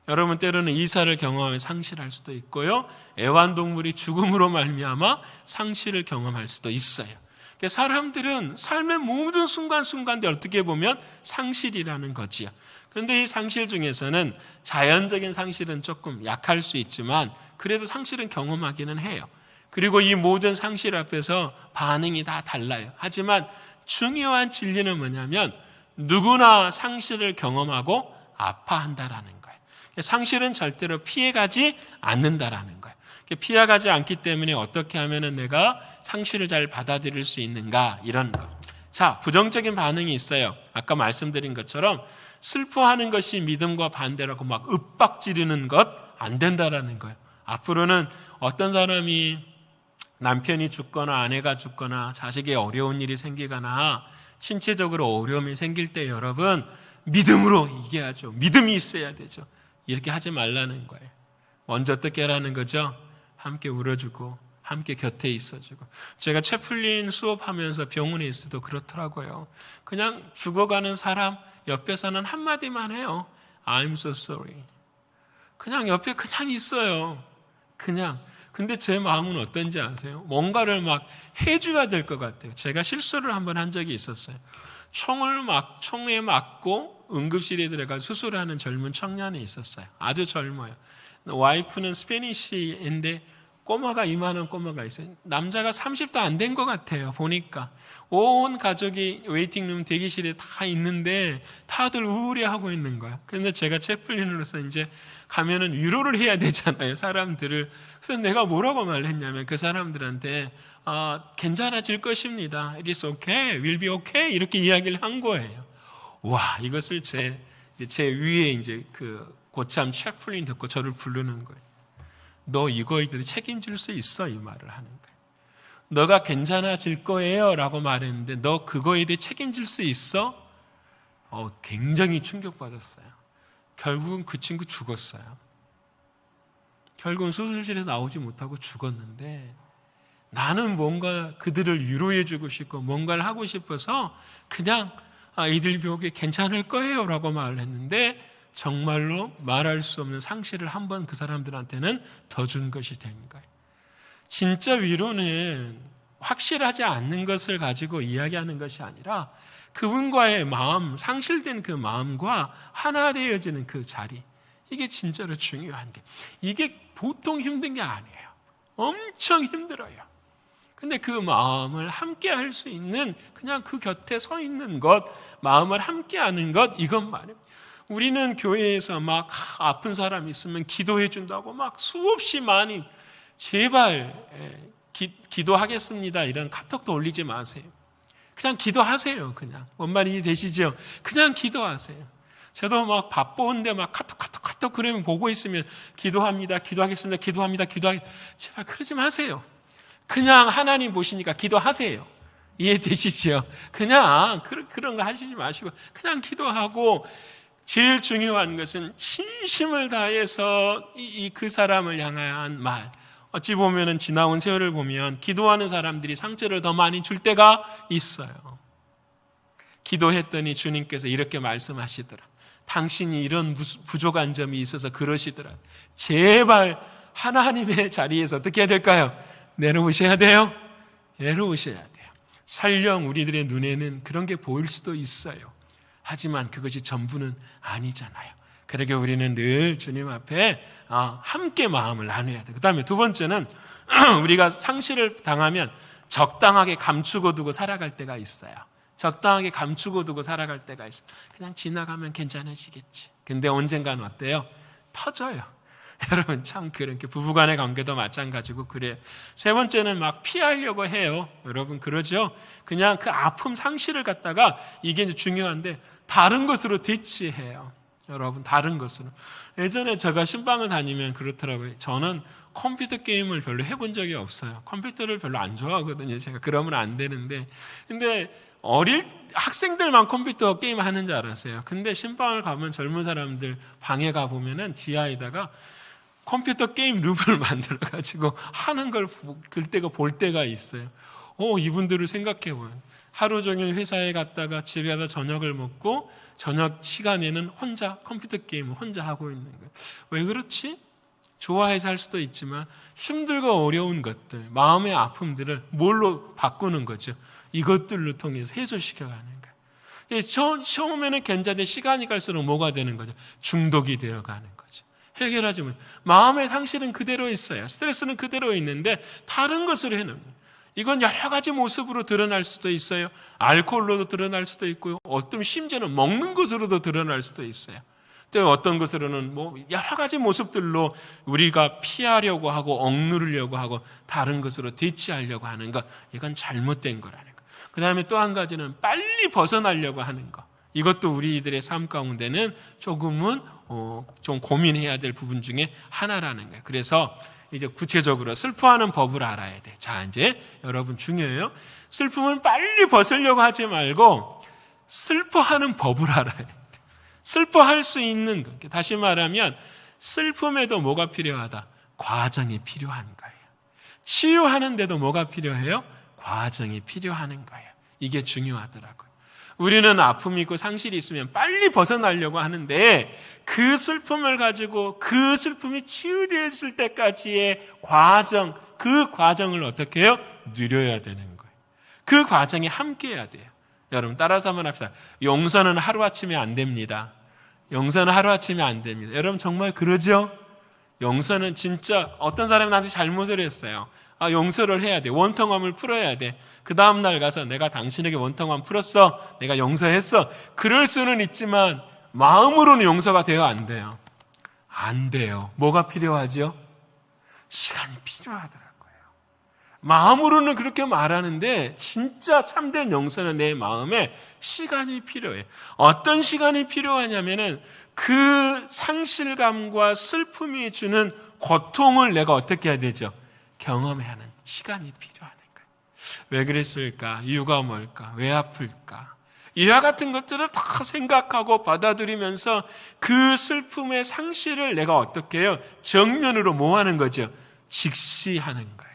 여러분 때로는 이사를 경험하며 상실할 수도 있고요, 애완동물이 죽음으로 말미암아 상실을 경험할 수도 있어요. 사람들은 삶의 모든 순간순간들 어떻게 보면 상실이라는 거지요. 그런데 이 상실 중에서는 자연적인 상실은 조금 약할 수 있지만 그래도 상실은 경험하기는 해요. 그리고 이 모든 상실 앞에서 반응이 다 달라요. 하지만 중요한 진리는 뭐냐면 누구나 상실을 경험하고 아파한다라는 거예요. 상실은 절대로 피해가지 않는다라는 거예요. 피해가지 않기 때문에 어떻게 하면 내가 상실을 잘 받아들일 수 있는가, 이런 거. 자, 부정적인 반응이 있어요. 아까 말씀드린 것처럼 슬퍼하는 것이 믿음과 반대라고 막 윽박지르는 것 안 된다라는 거예요. 앞으로는 어떤 사람이 남편이 죽거나 아내가 죽거나 자식에 어려운 일이 생기거나 신체적으로 어려움이 생길 때 여러분 믿음으로 이겨야죠. 믿음이 있어야 되죠. 이렇게 하지 말라는 거예요. 먼저 어떻게 하라는 거죠? 함께 울어주고 함께 곁에 있어주고. 제가 채플린 수업하면서 병원에 있어도 그렇더라고요. 그냥 죽어가는 사람 옆에서는 한마디만 해요. I'm so sorry. 그냥 옆에 그냥 있어요. 그냥. 근데 제 마음은 어떤지 아세요? 뭔가를 막 해줘야 될 것 같아요. 제가 실수를 한번 한 적이 있었어요. 총에 맞고 응급실에 들어가 수술하는 젊은 청년이 있었어요. 아주 젊어요. 와이프는 스페니쉬인데 꼬마가 이만한 꼬마가 있어요. 남자가 30도 안 된 것 같아요. 보니까 온 가족이 웨이팅룸 대기실에 다 있는데 다들 우울해하고 있는 거야. 그런데 제가 채플린으로서 이제 가면은 위로를 해야 되잖아요, 사람들을. 그래서 내가 뭐라고 말을 했냐면 그 사람들한테 괜찮아질 것입니다. It is okay, will be okay 이렇게 이야기를 한 거예요. 와, 이것을 제 위에 이제 그 고참 채플린 듣고 저를 부르는 거예요. 너 이거에 대해 책임질 수 있어? 이 말을 하는 거예요. 너가 괜찮아질 거예요 라고 말했는데 너 그거에 대해 책임질 수 있어? 굉장히 충격받았어요. 결국은 그 친구 죽었어요. 결국은 수술실에서 나오지 못하고 죽었는데 나는 뭔가 그들을 위로해주고 싶고 뭔가를 하고 싶어서 그냥 이들 벽에 괜찮을 거예요 라고 말을 했는데 정말로 말할 수 없는 상실을 한번 그 사람들한테는 더 준 것이 된 거예요. 진짜 위로는 확실하지 않는 것을 가지고 이야기하는 것이 아니라 그분과의 마음, 상실된 그 마음과 하나 되어지는 그 자리, 이게 진짜로 중요한 게, 이게 보통 힘든 게 아니에요. 엄청 힘들어요. 근데 그 마음을 함께 할 수 있는, 그냥 그 곁에 서 있는 것, 마음을 함께 하는 것, 이것만이에요. 우리는 교회에서 막 아픈 사람 있으면 기도해 준다고 막 수없이 많이, 제발 기도하겠습니다 이런 카톡도 올리지 마세요. 그냥 기도하세요. 그냥 뭔 말인지 되시죠? 그냥 기도하세요. 저도 막 바쁜데 막 카톡 그러면 보고 있으면 기도합니다, 기도하겠습니다, 기도합니다, 제발 그러지 마세요. 그냥 하나님 보시니까 기도하세요. 이해되시죠? 그냥 그런 거 하시지 마시고 그냥 기도하고, 제일 중요한 것은 진심을 다해서 그 사람을 향한 말. 어찌 보면은 지나온 세월을 보면 기도하는 사람들이 상처를 더 많이 줄 때가 있어요. 기도했더니 주님께서 이렇게 말씀하시더라. 당신이 이런 부족한 점이 있어서 그러시더라. 제발 하나님의 자리에서 어떻게 해야 될까요? 내려오셔야 돼요. 내려오셔야 돼요. 설령 우리들의 눈에는 그런 게 보일 수도 있어요. 하지만 그것이 전부는 아니잖아요. 그러게 우리는 늘 주님 앞에 함께 마음을 나눠야 돼요. 그 다음에 두 번째는 우리가 상실을 당하면 적당하게 감추고 두고 살아갈 때가 있어요. 적당하게 감추고 두고 살아갈 때가 있어요. 그냥 지나가면 괜찮아지겠지. 근데 언젠가는 어때요? 터져요. 여러분 참 그렇게 부부간의 관계도 마찬가지고 그래요. 세 번째는 막 피하려고 해요. 여러분 그러죠? 그냥 그 아픔 상실을 갖다가, 이게 중요한데 다른 것으로 대치해요. 여러분 다른 것으로. 예전에 제가 신방을 다니면 그렇더라고요. 저는 컴퓨터 게임을 별로 해본 적이 없어요. 컴퓨터를 별로 안 좋아하거든요. 제가 그러면 안 되는데, 근데 학생들만 컴퓨터 게임 하는 줄 알았어요. 근데 신방을 가면 젊은 사람들 방에 가보면은 지하에다가 컴퓨터 게임 룹을 만들어가지고 하는 걸 볼 때가 있어요. 이분들을 생각해보면 하루 종일 회사에 갔다가 집에 가서 저녁을 먹고 저녁 시간에는 혼자 컴퓨터 게임을 혼자 하고 있는 거예요. 왜 그렇지? 좋아해서 할 수도 있지만 힘들고 어려운 것들, 마음의 아픔들을 뭘로 바꾸는 거죠? 이것들로 통해서 해소시켜가는 거예요. 처음에는 괜찮은데 시간이 갈수록 뭐가 되는 거죠? 중독이 되어가는 거죠. 해결하지 못해. 마음의 상실은 그대로 있어요. 스트레스는 그대로 있는데 다른 것으로 해놓는 거예요. 이건 여러 가지 모습으로 드러날 수도 있어요. 알코올로도 드러날 수도 있고요. 어떤 심지어는 먹는 것으로도 드러날 수도 있어요. 또 어떤 것으로는 여러 가지 모습들로 우리가 피하려고 하고 억누르려고 하고 다른 것으로 대치하려고 하는 것, 이건 잘못된 거라는 거. 그 다음에 또 한 가지는 빨리 벗어나려고 하는 것. 이것도 우리들의 삶 가운데는 조금은 좀 고민해야 될 부분 중에 하나라는 거예요. 그래서 이제 구체적으로 슬퍼하는 법을 알아야 돼. 자, 이제 여러분 중요해요. 슬픔을 빨리 벗으려고 하지 말고 슬퍼하는 법을 알아야 돼. 슬퍼할 수 있는 것. 다시 말하면 슬픔에도 뭐가 필요하다? 과정이 필요한 거예요. 치유하는데도 뭐가 필요해요? 과정이 필요한 거예요. 이게 중요하더라고요. 우리는 아픔이 있고 상실이 있으면 빨리 벗어나려고 하는데 그 슬픔을 가지고 그 슬픔이 치유되었을 때까지의 과정, 그 과정을 어떻게 해요? 누려야 되는 거예요. 그 과정이 함께해야 돼요. 여러분 따라서 한번 합시다. 용서는 하루아침에 안 됩니다. 용서는 하루아침에 안 됩니다. 여러분 정말 그러죠? 용서는 진짜 어떤 사람이 나한테 잘못을 했어요. 용서를 해야 돼. 원통함을 풀어야 돼. 그 다음날 가서 내가 당신에게 원통함 풀었어. 내가 용서했어. 그럴 수는 있지만 마음으로는 용서가 돼요? 안 돼요? 안 돼요. 뭐가 필요하죠? 시간이 필요하더라고요. 마음으로는 그렇게 말하는데 진짜 참된 용서는 내 마음에 시간이 필요해. 어떤 시간이 필요하냐면은 그 상실감과 슬픔이 주는 고통을 내가 어떻게 해야 되죠? 경험해야 하는 시간이 필요하는 거예요. 왜 그랬을까? 이유가 뭘까? 왜 아플까? 이와 같은 것들을 다 생각하고 받아들이면서 그 슬픔의 상실을 내가 어떻게 해요? 정면으로 뭐 하는 거죠? 직시하는 거예요.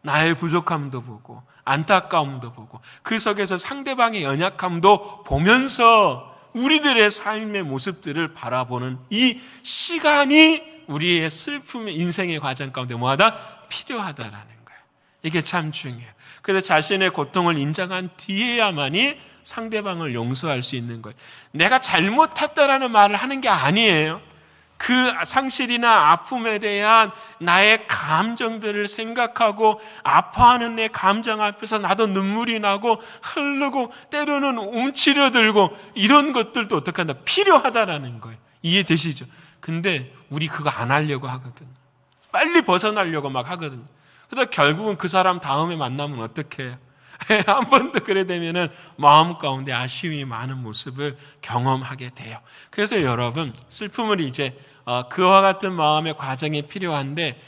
나의 부족함도 보고 안타까움도 보고 그 속에서 상대방의 연약함도 보면서 우리들의 삶의 모습들을 바라보는 이 시간이 우리의 슬픔의 인생의 과정 가운데 뭐하다? 필요하다라는 거예요. 이게 참 중요해요. 그래서 자신의 고통을 인정한 뒤에야만이 상대방을 용서할 수 있는 거예요. 내가 잘못했다라는 말을 하는 게 아니에요. 그 상실이나 아픔에 대한 나의 감정들을 생각하고 아파하는 내 감정 앞에서 나도 눈물이 나고 흐르고 때로는 움츠려들고 이런 것들도 어떻게 한다? 필요하다라는 거예요. 이해되시죠? 근데 우리 그거 안 하려고 하거든. 빨리 벗어나려고 막 하거든. 그래서 결국은 그 사람 다음에 만나면 어떻게 해요? 한 번 더 그래 되면은 마음 가운데 아쉬움이 많은 모습을 경험하게 돼요. 그래서 여러분, 슬픔을 이제 그와 같은 마음의 과정이 필요한데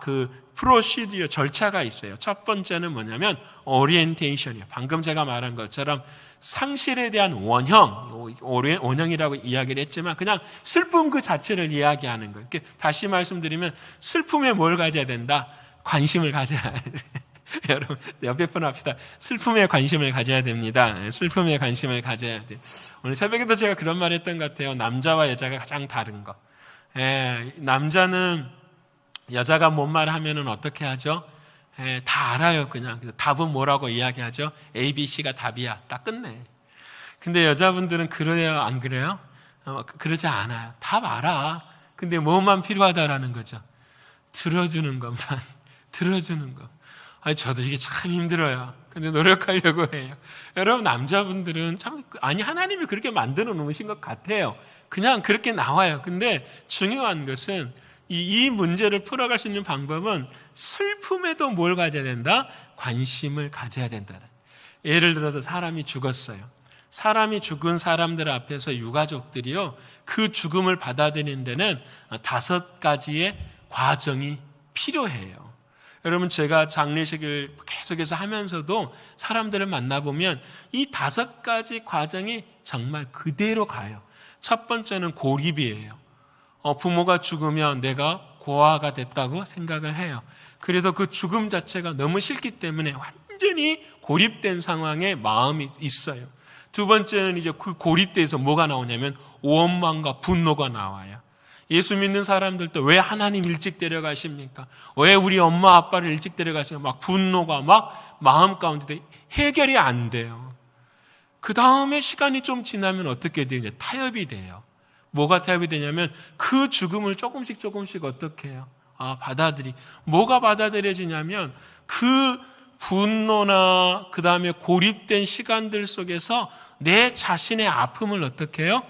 그 프로시디어 절차가 있어요. 첫 번째는 뭐냐면 오리엔테이션이에요. 방금 제가 말한 것처럼 상실에 대한 원형이라고 이야기를 했지만 그냥 슬픔 그 자체를 이야기하는 거예요. 다시 말씀드리면 슬픔에 뭘 가져야 된다? 관심을 가져야 돼요. 여러분 옆에 분 합시다. 슬픔에 관심을 가져야 됩니다. 슬픔에 관심을 가져야 돼요. 오늘 새벽에도 제가 그런 말 했던 것 같아요. 남자와 여자가 가장 다른 거. 남자는 여자가 뭔 말 하면은 어떻게 하죠? 다 알아요. 그냥 답은 뭐라고 이야기하죠? A, B, C가 답이야. 딱 끝내. 근데 여자분들은 그래요? 안 그래요? 그러지 않아요. 답 알아. 근데 뭐만 필요하다라는 거죠? 들어주는 것만. 들어주는 것. 저도 이게 참 힘들어요. 근데 노력하려고 해요. 여러분, 남자분들은 참, 하나님이 그렇게 만들어 놓으신 것 같아요. 그냥 그렇게 나와요. 근데 중요한 것은 이 문제를 풀어갈 수 있는 방법은 슬픔에도 뭘 가져야 된다? 관심을 가져야 된다. 예를 들어서 사람이 죽었어요. 사람이 죽은 사람들 앞에서 유가족들이요, 그 죽음을 받아들이는 데는 5가지의 과정이 필요해요. 여러분, 제가 장례식을 계속해서 하면서도 사람들을 만나보면 이 5가지 과정이 정말 그대로 가요. 첫 번째는 고립이에요. 부모가 죽으면 내가 고아가 됐다고 생각을 해요. 그래도 그 죽음 자체가 너무 싫기 때문에 완전히 고립된 상황에 마음이 있어요. 두 번째는 이제 그 고립돼서 뭐가 나오냐면 원망과 분노가 나와요. 예수 믿는 사람들도 왜 하나님 일찍 데려가십니까? 왜 우리 엄마 아빠를 일찍 데려가십니까? 막 분노가 막 마음 가운데 해결이 안 돼요. 그 다음에 시간이 좀 지나면 어떻게 돼요? 타협이 돼요. 뭐가 타협이 되냐면 그 죽음을 조금씩 어떻게 해요? 뭐가 받아들여지냐면 그 분노나 그 다음에 고립된 시간들 속에서 내 자신의 아픔을 어떻게 해요?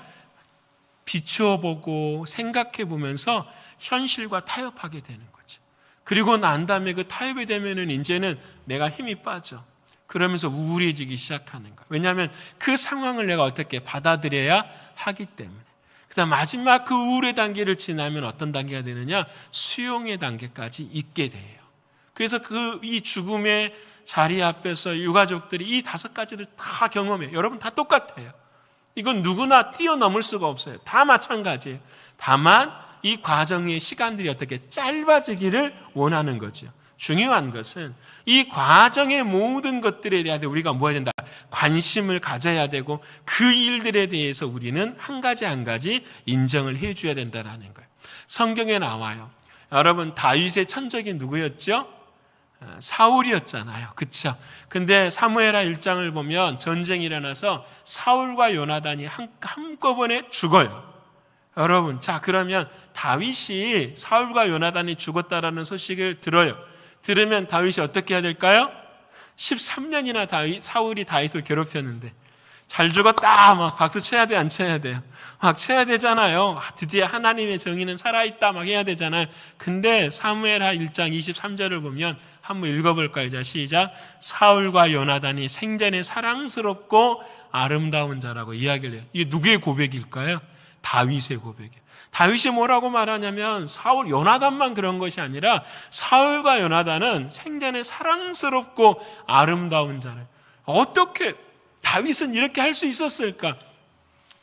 비추어 보고 생각해 보면서 현실과 타협하게 되는 거죠. 그리고 난 다음에 그 타협이 되면은 이제는 내가 힘이 빠져. 그러면서 우울해지기 시작하는 거예요. 왜냐하면 그 상황을 내가 어떻게 받아들여야 하기 때문에. 그다음 마지막 그 우울의 단계를 지나면 어떤 단계가 되느냐? 수용의 단계까지 있게 돼요. 그래서 이 죽음의 자리 앞에서 유가족들이 이 5가지를 다 경험해요. 여러분 다 똑같아요. 이건 누구나 뛰어넘을 수가 없어요. 다 마찬가지예요. 다만 이 과정의 시간들이 어떻게 짧아지기를 원하는 거죠. 중요한 것은 이 과정의 모든 것들에 대해 우리가 뭐 해야 된다? 관심을 가져야 되고 그 일들에 대해서 우리는 한 가지 인정을 해줘야 된다는 거예요. 성경에 나와요. 여러분, 다윗의 천적이 누구였죠? 사울이었잖아요. 그렇죠? 근데 사무엘하 1장을 보면 전쟁이 일어나서 사울과 요나단이 한꺼번에 죽어요. 여러분, 자 그러면 다윗이 사울과 요나단이 죽었다라는 소식을 들어요. 들으면 다윗이 어떻게 해야 될까요? 13년이나 사울이 다윗을 괴롭혔는데 잘 죽었다 막 박수 쳐야 돼, 안 쳐야 돼요? 막 쳐야 되잖아요. 드디어 하나님의 정의는 살아있다 막 해야 되잖아요. 근데 사무엘하 1장 23절을 보면 한번 읽어볼까요? 자, 시작. 사울과 요나단이 생전에 사랑스럽고 아름다운 자라고 이야기를 해요. 이게 누구의 고백일까요? 다윗의 고백이에요. 다윗이 뭐라고 말하냐면 요나단만 그런 것이 아니라 사울과 요나단은 생전에 사랑스럽고 아름다운 자를. 어떻게 다윗은 이렇게 할 수 있었을까?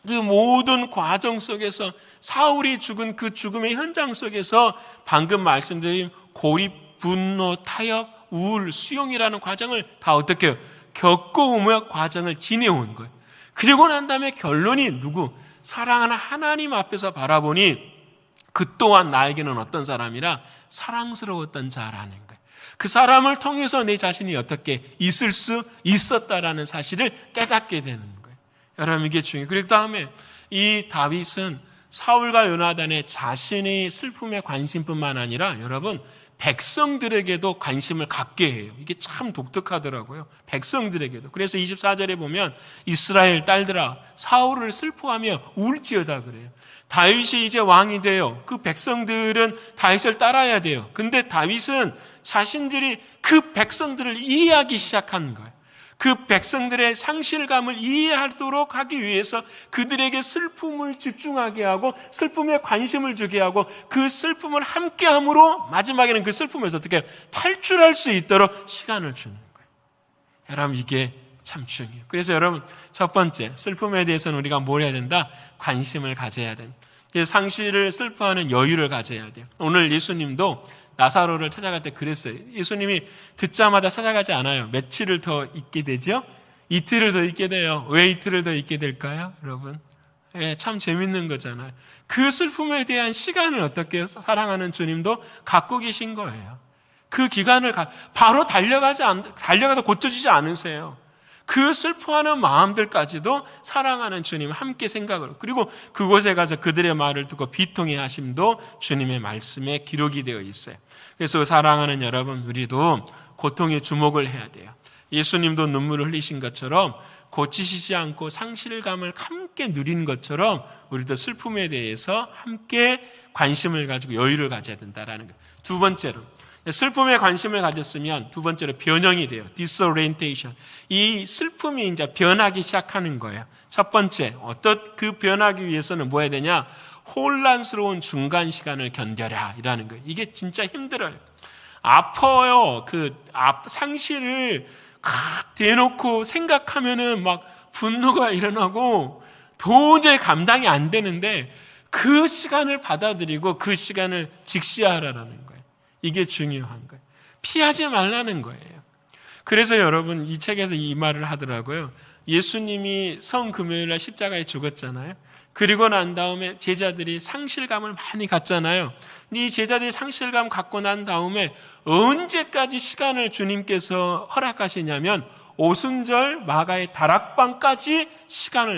그 모든 과정 속에서 사울이 죽은 그 죽음의 현장 속에서 방금 말씀드린 고립, 분노, 타협, 우울, 수용이라는 과정을 다 어떻게 겪어오며 과정을 지내온 거예요. 그리고 난 다음에 결론이 누구? 사랑하는 하나님 앞에서 바라보니 그 또한 나에게는 어떤 사람이라? 사랑스러웠던 자라는 거예요. 그 사람을 통해서 내 자신이 어떻게 있을 수 있었다라는 사실을 깨닫게 되는 거예요. 여러분, 이게 중요해요. 그리고 다음에 이 다윗은 사울과 요나단의 자신의 슬픔에 관심뿐만 아니라 여러분 백성들에게도 관심을 갖게 해요. 이게 참 독특하더라고요. 백성들에게도. 그래서 24절에 보면 이스라엘 딸들아 사울을 슬퍼하며 울지어다 그래요. 다윗이 이제 왕이 돼요. 그 백성들은 다윗을 따라야 돼요. 근데 다윗은 자신들이 그 백성들을 이해하기 시작하는 거예요. 그 백성들의 상실감을 이해하도록 하기 위해서 그들에게 슬픔을 집중하게 하고 슬픔에 관심을 주게 하고 그 슬픔을 함께함으로 마지막에는 그 슬픔에서 어떻게 탈출할 수 있도록 시간을 주는 거예요. 여러분, 이게 참 중요해요. 그래서 여러분, 첫 번째 슬픔에 대해서는 우리가 뭘 해야 된다? 관심을 가져야 된다. 상실을 슬퍼하는 여유를 가져야 돼요. 오늘 예수님도 나사로를 찾아갈 때 그랬어요. 예수님이 듣자마자 찾아가지 않아요. 며칠을 더 있게 되죠? 이틀을 더 있게 돼요. 왜 이틀을 더 있게 될까요? 여러분, 참 재밌는 거잖아요. 그 슬픔에 대한 시간을 어떻게 사랑하는 주님도 갖고 계신 거예요. 그 기간을 바로 달려가서 고쳐지지 않으세요. 그 슬퍼하는 마음들까지도 사랑하는 주님 함께 생각을, 그리고 그곳에 가서 그들의 말을 듣고 비통해 하심도 주님의 말씀에 기록이 되어 있어요. 그래서 사랑하는 여러분, 우리도 고통에 주목을 해야 돼요. 예수님도 눈물을 흘리신 것처럼 고치시지 않고 상실감을 함께 누린 것처럼 우리도 슬픔에 대해서 함께 관심을 가지고 여유를 가져야 된다는 거예요. 두 번째로, 슬픔에 관심을 가졌으면 두 번째로 변형이 돼요. disorientation. 이 슬픔이 이제 변하기 시작하는 거예요. 첫 번째, 그 변하기 위해서는 뭐 해야 되냐? 혼란스러운 중간 시간을 견뎌라 이라는 거예요. 이게 진짜 힘들어요. 아파요. 상실을 대놓고 생각하면은 막 분노가 일어나고 도저히 감당이 안 되는데 그 시간을 받아들이고 그 시간을 직시하라는 거예요. 이게 중요한 거예요. 피하지 말라는 거예요. 그래서 여러분, 이 책에서 이 말을 하더라고요. 예수님이 성금요일날 십자가에 죽었잖아요. 그리고 난 다음에 제자들이 상실감을 많이 갖잖아요. 이 제자들이 상실감 갖고 난 다음에 언제까지 시간을 주님께서 허락하시냐면 오순절 마가의 다락방까지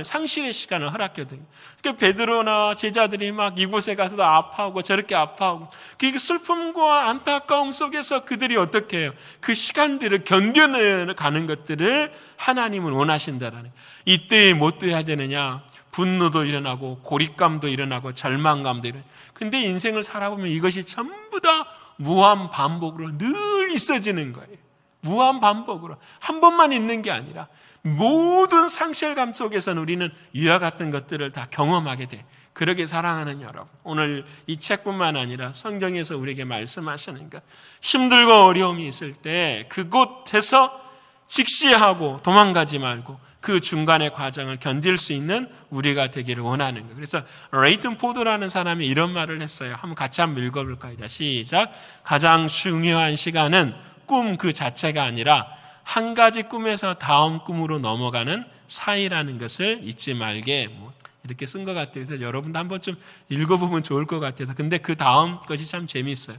상실의 시간을 허락했거든요. 그러니까 베드로나 제자들이 막 이곳에 가서도 아파하고 저렇게 아파하고 그 슬픔과 안타까움 속에서 그들이 어떻게 해요? 그 시간들을 견뎌내가는 것들을 하나님은 원하신다라는 거예요. 이때에 뭐 또 해야 되느냐? 분노도 일어나고 고립감도 일어나고 절망감도 일어나고. 근데 인생을 살아보면 이것이 전부 다 무한 반복으로 늘 있어지는 거예요. 무한 반복으로 한 번만 있는 게 아니라 모든 상실감 속에서는 우리는 이와 같은 것들을 다 경험하게 돼. 그러게 사랑하는 여러분, 오늘 이 책뿐만 아니라 성경에서 우리에게 말씀하시는 것, 힘들고 어려움이 있을 때 그곳에서 직시하고 도망가지 말고 그 중간의 과정을 견딜 수 있는 우리가 되기를 원하는 거예요. 그래서 레이튼 포드라는 사람이 이런 말을 했어요. 같이 한번 읽어볼까요? 시작. 가장 중요한 시간은 꿈 그 자체가 아니라 한 가지 꿈에서 다음 꿈으로 넘어가는 사이라는 것을 잊지 말게, 이렇게 쓴 것 같아요. 그래서 여러분도 한번 좀 읽어보면 좋을 것 같아서. 근데 그 다음 것이 참 재미있어요.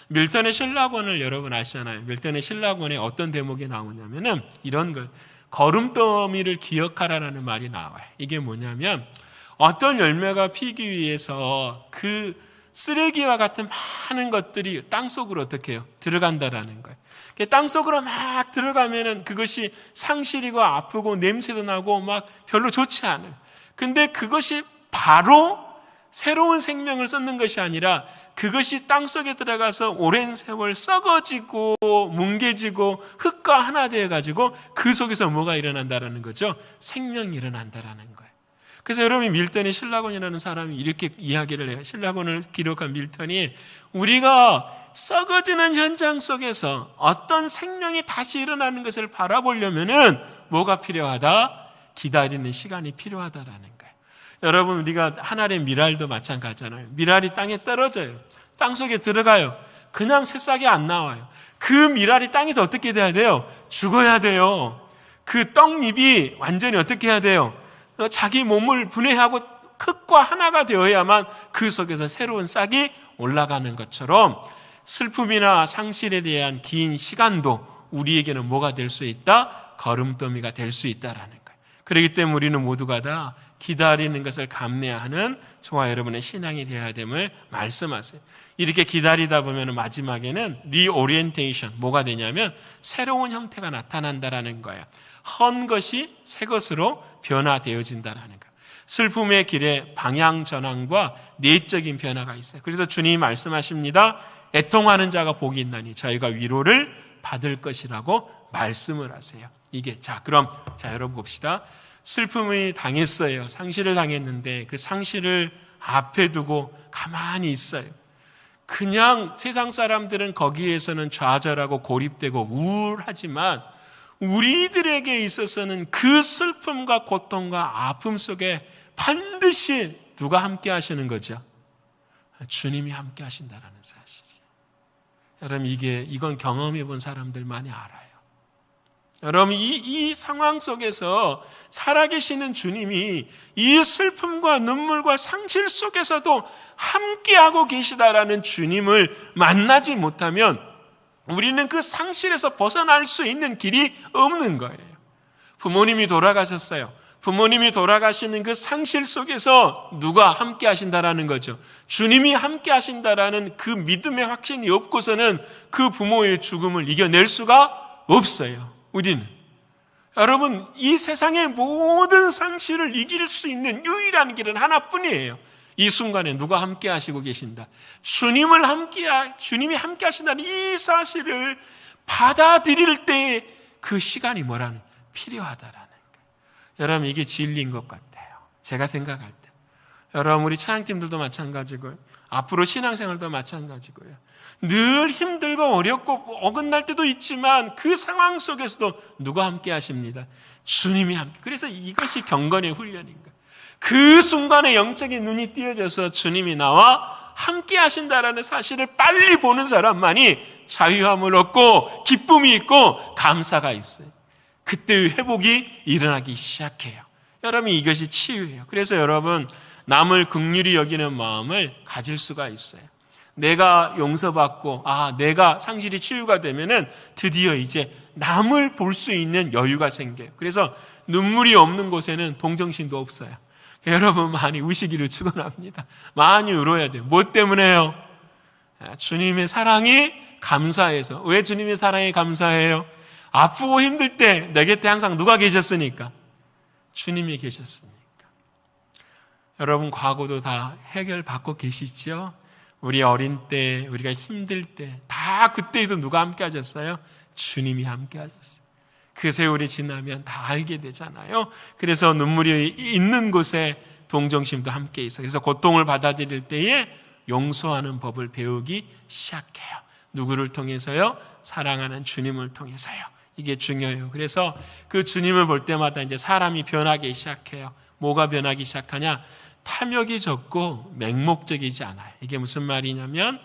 밀턴의 신라권을 여러분 아시잖아요. 밀턴의 신라권에 어떤 대목이 나오냐면은 이런 걸, 걸음더미를 기억하라라는 말이 나와요. 이게 뭐냐면 어떤 열매가 피기 위해서 그 쓰레기와 같은 많은 것들이 땅속으로 어떻게 해요? 들어간다라는 거예요. 땅속으로 막 들어가면은 그것이 상실이고 아프고 냄새도 나고 막 별로 좋지 않아요. 근데 그것이 바로 새로운 생명을 쏟는 것이 아니라 그것이 땅속에 들어가서 오랜 세월 썩어지고 뭉개지고 흙과 하나 되어가지고 그 속에서 뭐가 일어난다라는 거죠? 생명이 일어난다라는 거예요. 그래서 여러분이 밀턴의 신라곤이라는 사람이 이렇게 이야기를 해요. 신라곤을 기록한 밀턴이 우리가 썩어지는 현장 속에서 어떤 생명이 다시 일어나는 것을 바라보려면은 뭐가 필요하다? 기다리는 시간이 필요하다라는 거예요. 여러분, 우리가 한 알의 밀알도 마찬가지잖아요. 밀알이 땅에 떨어져요. 땅 속에 들어가요. 그냥 새싹이 안 나와요. 그 밀알이 땅에서 어떻게 돼야 돼요? 죽어야 돼요. 그 떡잎이 완전히 어떻게 해야 돼요? 자기 몸을 분해하고 흙과 하나가 되어야만 그 속에서 새로운 싹이 올라가는 것처럼 슬픔이나 상실에 대한 긴 시간도 우리에게는 뭐가 될 수 있다? 걸음더미가 될 수 있다라는 거예요. 그렇기 때문에 우리는 모두가 다 기다리는 것을 감내하는 저와 여러분의 신앙이 되어야 됨을 말씀하세요. 이렇게 기다리다 보면 마지막에는 리오리엔테이션, 뭐가 되냐면 새로운 형태가 나타난다라는 거예요. 헌 것이 새 것으로 변화되어진다라는 거예요. 슬픔의 길에 방향 전환과 내적인 변화가 있어요. 그래서 주님이 말씀하십니다. 애통하는 자가 복이 있나니 저희가 위로를 받을 것이라고 말씀을 하세요. 이게 그럼 여러분 봅시다. 슬픔이 당했어요. 상실을 당했는데 그 상실을 앞에 두고 가만히 있어요. 그냥 세상 사람들은 거기에서는 좌절하고 고립되고 우울하지만 우리들에게 있어서는 그 슬픔과 고통과 아픔 속에 반드시 누가 함께 하시는 거죠? 주님이 함께 하신다라는 사실이에요. 여러분 이건 경험해 본 사람들만이 알아요. 여러분 이 상황 속에서 살아계시는 주님이 이 슬픔과 눈물과 상실 속에서도 함께하고 계시다라는 주님을 만나지 못하면 우리는 그 상실에서 벗어날 수 있는 길이 없는 거예요. 부모님이 돌아가셨어요. 부모님이 돌아가시는 그 상실 속에서 누가 함께 하신다라는 거죠. 주님이 함께 하신다라는 그 믿음의 확신이 없고서는 그 부모의 죽음을 이겨낼 수가 없어요. 우리는 여러분 이 세상의 모든 상실을 이길 수 있는 유일한 길은 하나뿐이에요. 이 순간에 누가 함께 하시고 계신다. 주님이 함께 하신다는 이 사실을 받아들일 때 그 시간이 필요하다라는 거예요. 여러분 이게 진리인 것 같아요. 제가 생각할 때. 여러분 우리 찬양팀들도 마찬가지고요. 앞으로 신앙생활도 마찬가지고요. 늘 힘들고 어렵고 어긋날 때도 있지만 그 상황 속에서도 누가 함께 하십니다. 주님이 함께. 그래서 이것이 경건의 훈련인 거예요. 그 순간에 영적인 눈이 띄어져서 주님이 나와 함께 하신다라는 사실을 빨리 보는 사람만이 자유함을 얻고 기쁨이 있고 감사가 있어요. 그때의 회복이 일어나기 시작해요. 여러분 이것이 치유예요. 그래서 여러분 남을 긍휼히 여기는 마음을 가질 수가 있어요. 내가 용서받고 내가 상실이 치유가 되면은 드디어 이제 남을 볼 수 있는 여유가 생겨요. 그래서 눈물이 없는 곳에는 동정심도 없어요. 여러분 많이 우시기를 축원합니다. 많이 울어야 돼요. 뭐 때문에요? 주님의 사랑이 감사해서. 왜 주님의 사랑이 감사해요? 아프고 힘들 때 내 곁에 항상 누가 계셨으니까? 주님이 계셨으니까. 여러분 과거도 다 해결받고 계시죠? 우리 어린 때, 우리가 힘들 때 다 그때에도 누가 함께 하셨어요? 주님이 함께 하셨어요. 그 세월이 지나면 다 알게 되잖아요. 그래서 눈물이 있는 곳에 동정심도 함께 있어요. 그래서 고통을 받아들일 때에 용서하는 법을 배우기 시작해요. 누구를 통해서요? 사랑하는 주님을 통해서요. 이게 중요해요. 그래서 그 주님을 볼 때마다 이제 사람이 변하기 시작해요. 뭐가 변하기 시작하냐? 탐욕이 적고 맹목적이지 않아요. 이게 무슨 말이냐면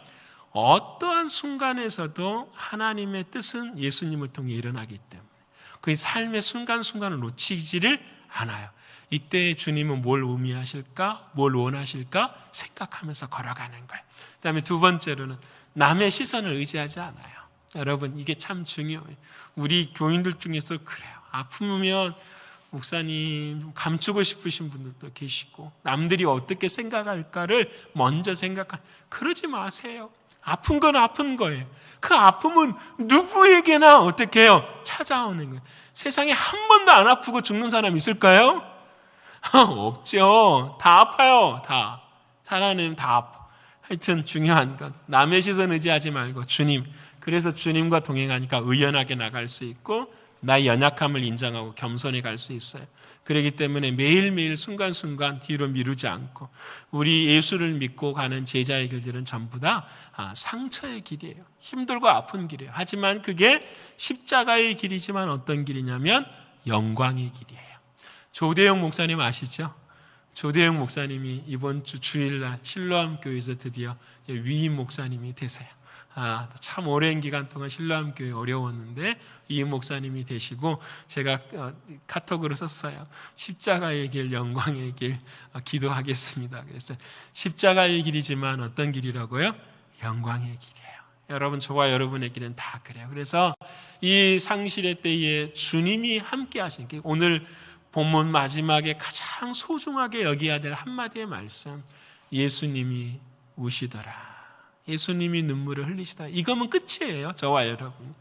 어떠한 순간에서도 하나님의 뜻은 예수님을 통해 일어나기 때문에 그 삶의 순간순간을 놓치지를 않아요. 이때 주님은 뭘 의미하실까? 뭘 원하실까? 생각하면서 걸어가는 거예요. 그 다음에 두 번째로는 남의 시선을 의지하지 않아요. 여러분 이게 참 중요해요. 우리 교인들 중에서 그래요. 아프면 목사님 좀 감추고 싶으신 분들도 계시고 남들이 어떻게 생각할까를 먼저 그러지 마세요. 아픈 건 아픈 거예요. 그 아픔은 누구에게나 어떻게 해요? 찾아오는 거예요. 세상에 한 번도 안 아프고 죽는 사람 있을까요? 없죠. 다 아파요. 다. 사람은 다 아파. 하여튼 중요한 건 남의 시선 의지하지 말고 주님. 그래서 주님과 동행하니까 의연하게 나갈 수 있고 나의 연약함을 인정하고 겸손히 갈 수 있어요. 그렇기 때문에 매일매일 순간순간 뒤로 미루지 않고 우리 예수를 믿고 가는 제자의 길들은 전부 다 상처의 길이에요. 힘들고 아픈 길이에요. 하지만 그게 십자가의 길이지만 어떤 길이냐면 영광의 길이에요. 조대영 목사님 아시죠? 조대영 목사님이 이번 주 주일날 실로암 교회에서 드디어 위임 목사님이 되세요. 참 오랜 기간 동안 신랑교회 어려웠는데 이 목사님이 되시고 제가 카톡으로 썼어요. 십자가의 길, 영광의 길 기도하겠습니다. 그래서 십자가의 길이지만 어떤 길이라고요? 영광의 길이에요. 여러분, 저와 여러분의 길은 다 그래요. 그래서 이 상실의 때에 주님이 함께 하신 게 오늘 본문 마지막에 가장 소중하게 여겨야 될 한마디의 말씀, 예수님이 우시더라, 예수님이 눈물을 흘리시다. 이거면 끝이에요. 저와 여러분,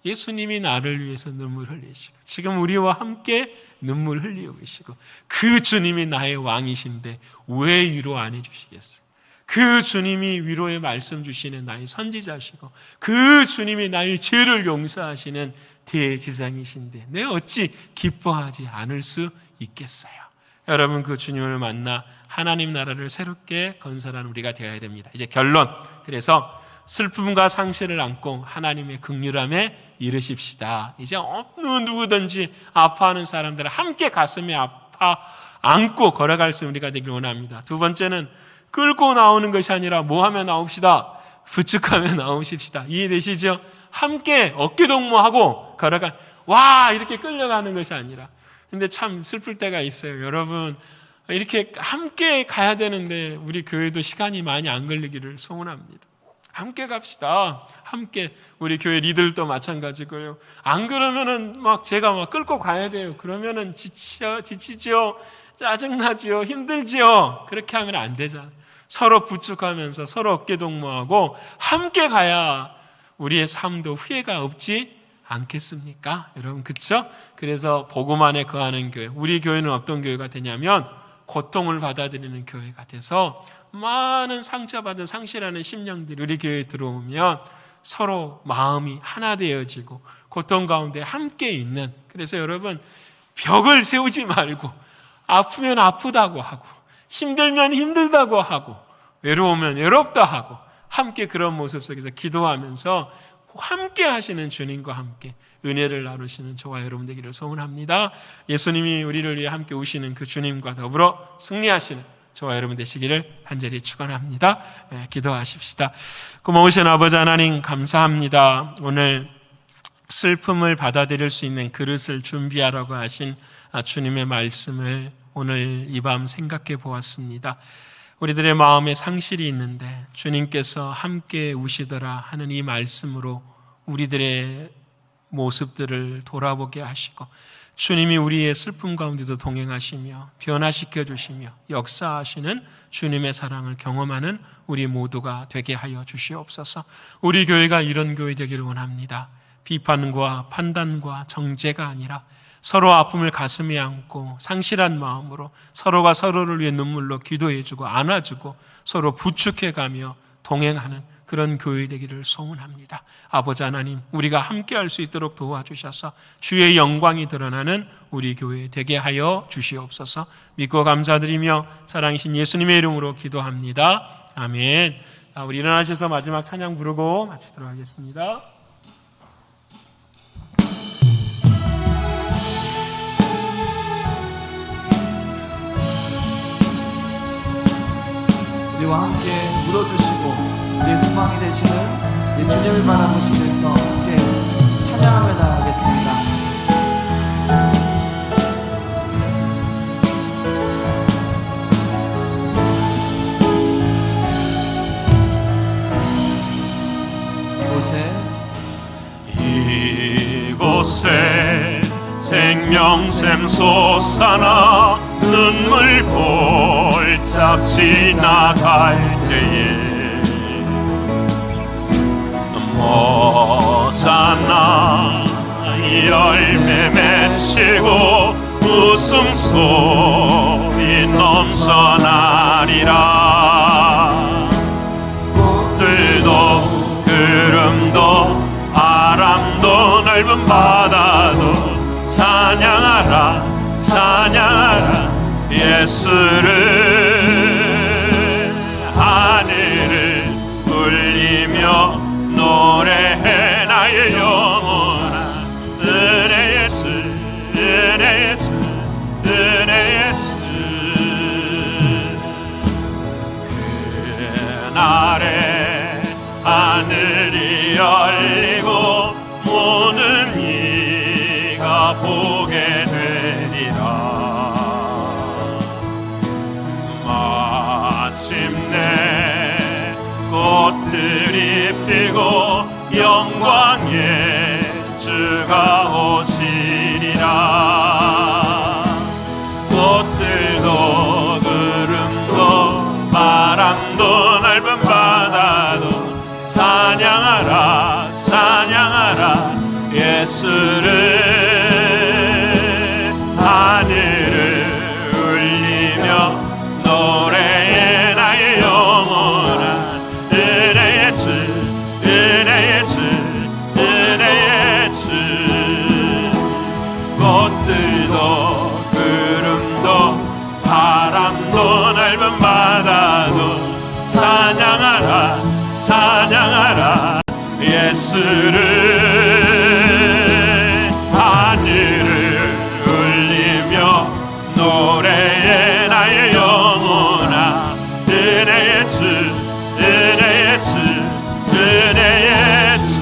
예수님이 나를 위해서 눈물 흘리시고 지금 우리와 함께 눈물 흘리고 계시고, 그 주님이 나의 왕이신데 왜 위로 안 해주시겠어요? 그 주님이 위로의 말씀 주시는 나의 선지자시고, 그 주님이 나의 죄를 용서하시는 대제사장이신데 내가 어찌 기뻐하지 않을 수 있겠어요? 여러분, 그 주님을 만나 하나님 나라를 새롭게 건설하는 우리가 되어야 됩니다. 이제 결론. 그래서 슬픔과 상실을 안고 하나님의 긍휼함에 이르십시다. 이제 어느 누구든지 아파하는 사람들을 함께 가슴에 안고 걸어갈 수 우리가 되길 원합니다. 두 번째는 끌고 나오는 것이 아니라 뭐 하며 나옵시다? 부축하며 나오십시다. 이해되시죠? 함께 어깨동무하고 걸어가, 와 이렇게 끌려가는 것이 아니라. 근데 참 슬플 때가 있어요. 여러분, 이렇게 함께 가야 되는데 우리 교회도 시간이 많이 안 걸리기를 소원합니다. 함께 갑시다. 함께. 우리 교회 리더들도 마찬가지고요. 안 그러면은 제가 끌고 가야 돼요. 그러면은 지치죠. 짜증나죠. 힘들죠. 그렇게 하면 안 되잖아요. 서로 부축하면서 서로 어깨동무하고 함께 가야 우리의 삶도 후회가 없지 않겠습니까? 여러분, 그렇죠? 그래서 복음 안에 거하는 교회, 우리 교회는 어떤 교회가 되냐면 고통을 받아들이는 교회가 돼서 많은 상처받은 상실하는 심령들이 우리 교회에 들어오면 서로 마음이 하나 되어지고 고통 가운데 함께 있는, 그래서 여러분, 벽을 세우지 말고 아프면 아프다고 하고 힘들면 힘들다고 하고 외로우면 외롭다 하고 함께 그런 모습 속에서 기도하면서 함께 하시는 주님과 함께 은혜를 나누시는 저와 여러분 되기를 소원합니다. 예수님이 우리를 위해 함께 오시는 그 주님과 더불어 승리하시는 저와 여러분 되시기를 간절히 축원합니다. 기도하십시다. 고마우신 아버지 하나님, 감사합니다. 오늘 슬픔을 받아들일 수 있는 그릇을 준비하라고 하신 주님의 말씀을 오늘 이 밤 생각해 보았습니다. 우리들의 마음에 상실이 있는데 주님께서 함께 우시더라 하는 이 말씀으로 우리들의 모습들을 돌아보게 하시고, 주님이 우리의 슬픔 가운데도 동행하시며 변화시켜 주시며 역사하시는 주님의 사랑을 경험하는 우리 모두가 되게 하여 주시옵소서. 우리 교회가 이런 교회 되기를 원합니다. 비판과 판단과 정죄가 아니라 서로 아픔을 가슴에 안고 상실한 마음으로 서로가 서로를 위해 눈물로 기도해주고 안아주고 서로 부축해가며 동행하는 그런 교회 되기를 소원합니다. 아버지 하나님, 우리가 함께할 수 있도록 도와주셔서 주의 영광이 드러나는 우리 교회 되게 하여 주시옵소서. 믿고 감사드리며 사랑이신 예수님의 이름으로 기도합니다. 아멘. 우리 일어나셔서 마지막 찬양 부르고 마치도록 하겠습니다. 우리와 함께 물어주시고 우리의 소망이 되시는 주님을 바라보시면서 함께 찬양하며 나아가겠습니다. 이곳에 생명샘 솟아나 눈물 골짝 지나갈 때에 모자나 열매 맺히고 웃음소리 넘쳐나리라. 꽃들도 구름도 바람도 넓은 바다도 찬양하라 찬양하라 예수를. 하늘을 울리며 노래해 나의 영혼아 은혜의 주 은혜의 주 은혜의 주. 그날에 하늘이 알리고 모든 이가 보게 되리라. 마침내 꽃들이 피고 영광의 주가 오시리라. 꽃들도 구름도 바람도 넓은 바다도 찬양하라 찬양하라 예수를. 하늘을 울리며 노래에 나의 영원한 은혜의 주 은혜의 주 은혜의 주. 꽃들도 구름도 바람도 넓은 바다도 찬양하라 찬양하라 예수를. 하늘을 울리며 노래에 나의 영혼아 은혜의 주 은혜의 주 은혜의 주.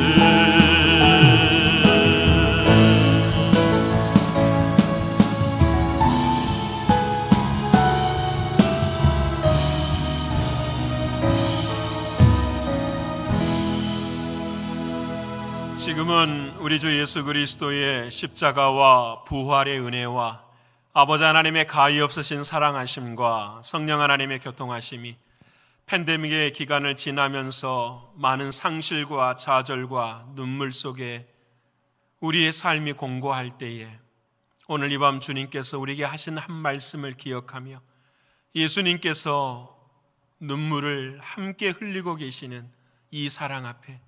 지금은 우리 주 예수 그리스도의 십자가와 부활의 은혜와 아버지 하나님의 가히 없으신 사랑하심과 성령 하나님의 교통하심이 팬데믹의 기간을 지나면서 많은 상실과 좌절과 눈물 속에 우리의 삶이 공고할 때에 오늘 이 밤 주님께서 우리에게 하신 한 말씀을 기억하며 예수님께서 눈물을 함께 흘리고 계시는 이 사랑 앞에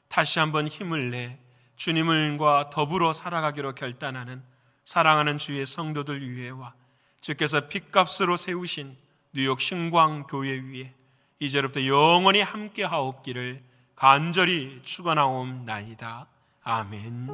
다시 한번 힘을 내 주님과 더불어 살아가기로 결단하는 사랑하는 주의 성도들 위에와 주께서 핏값으로 세우신 뉴욕 신광교회 위에 이제부터 영원히 함께 하옵기를 간절히 축원하옵나이다. 아멘.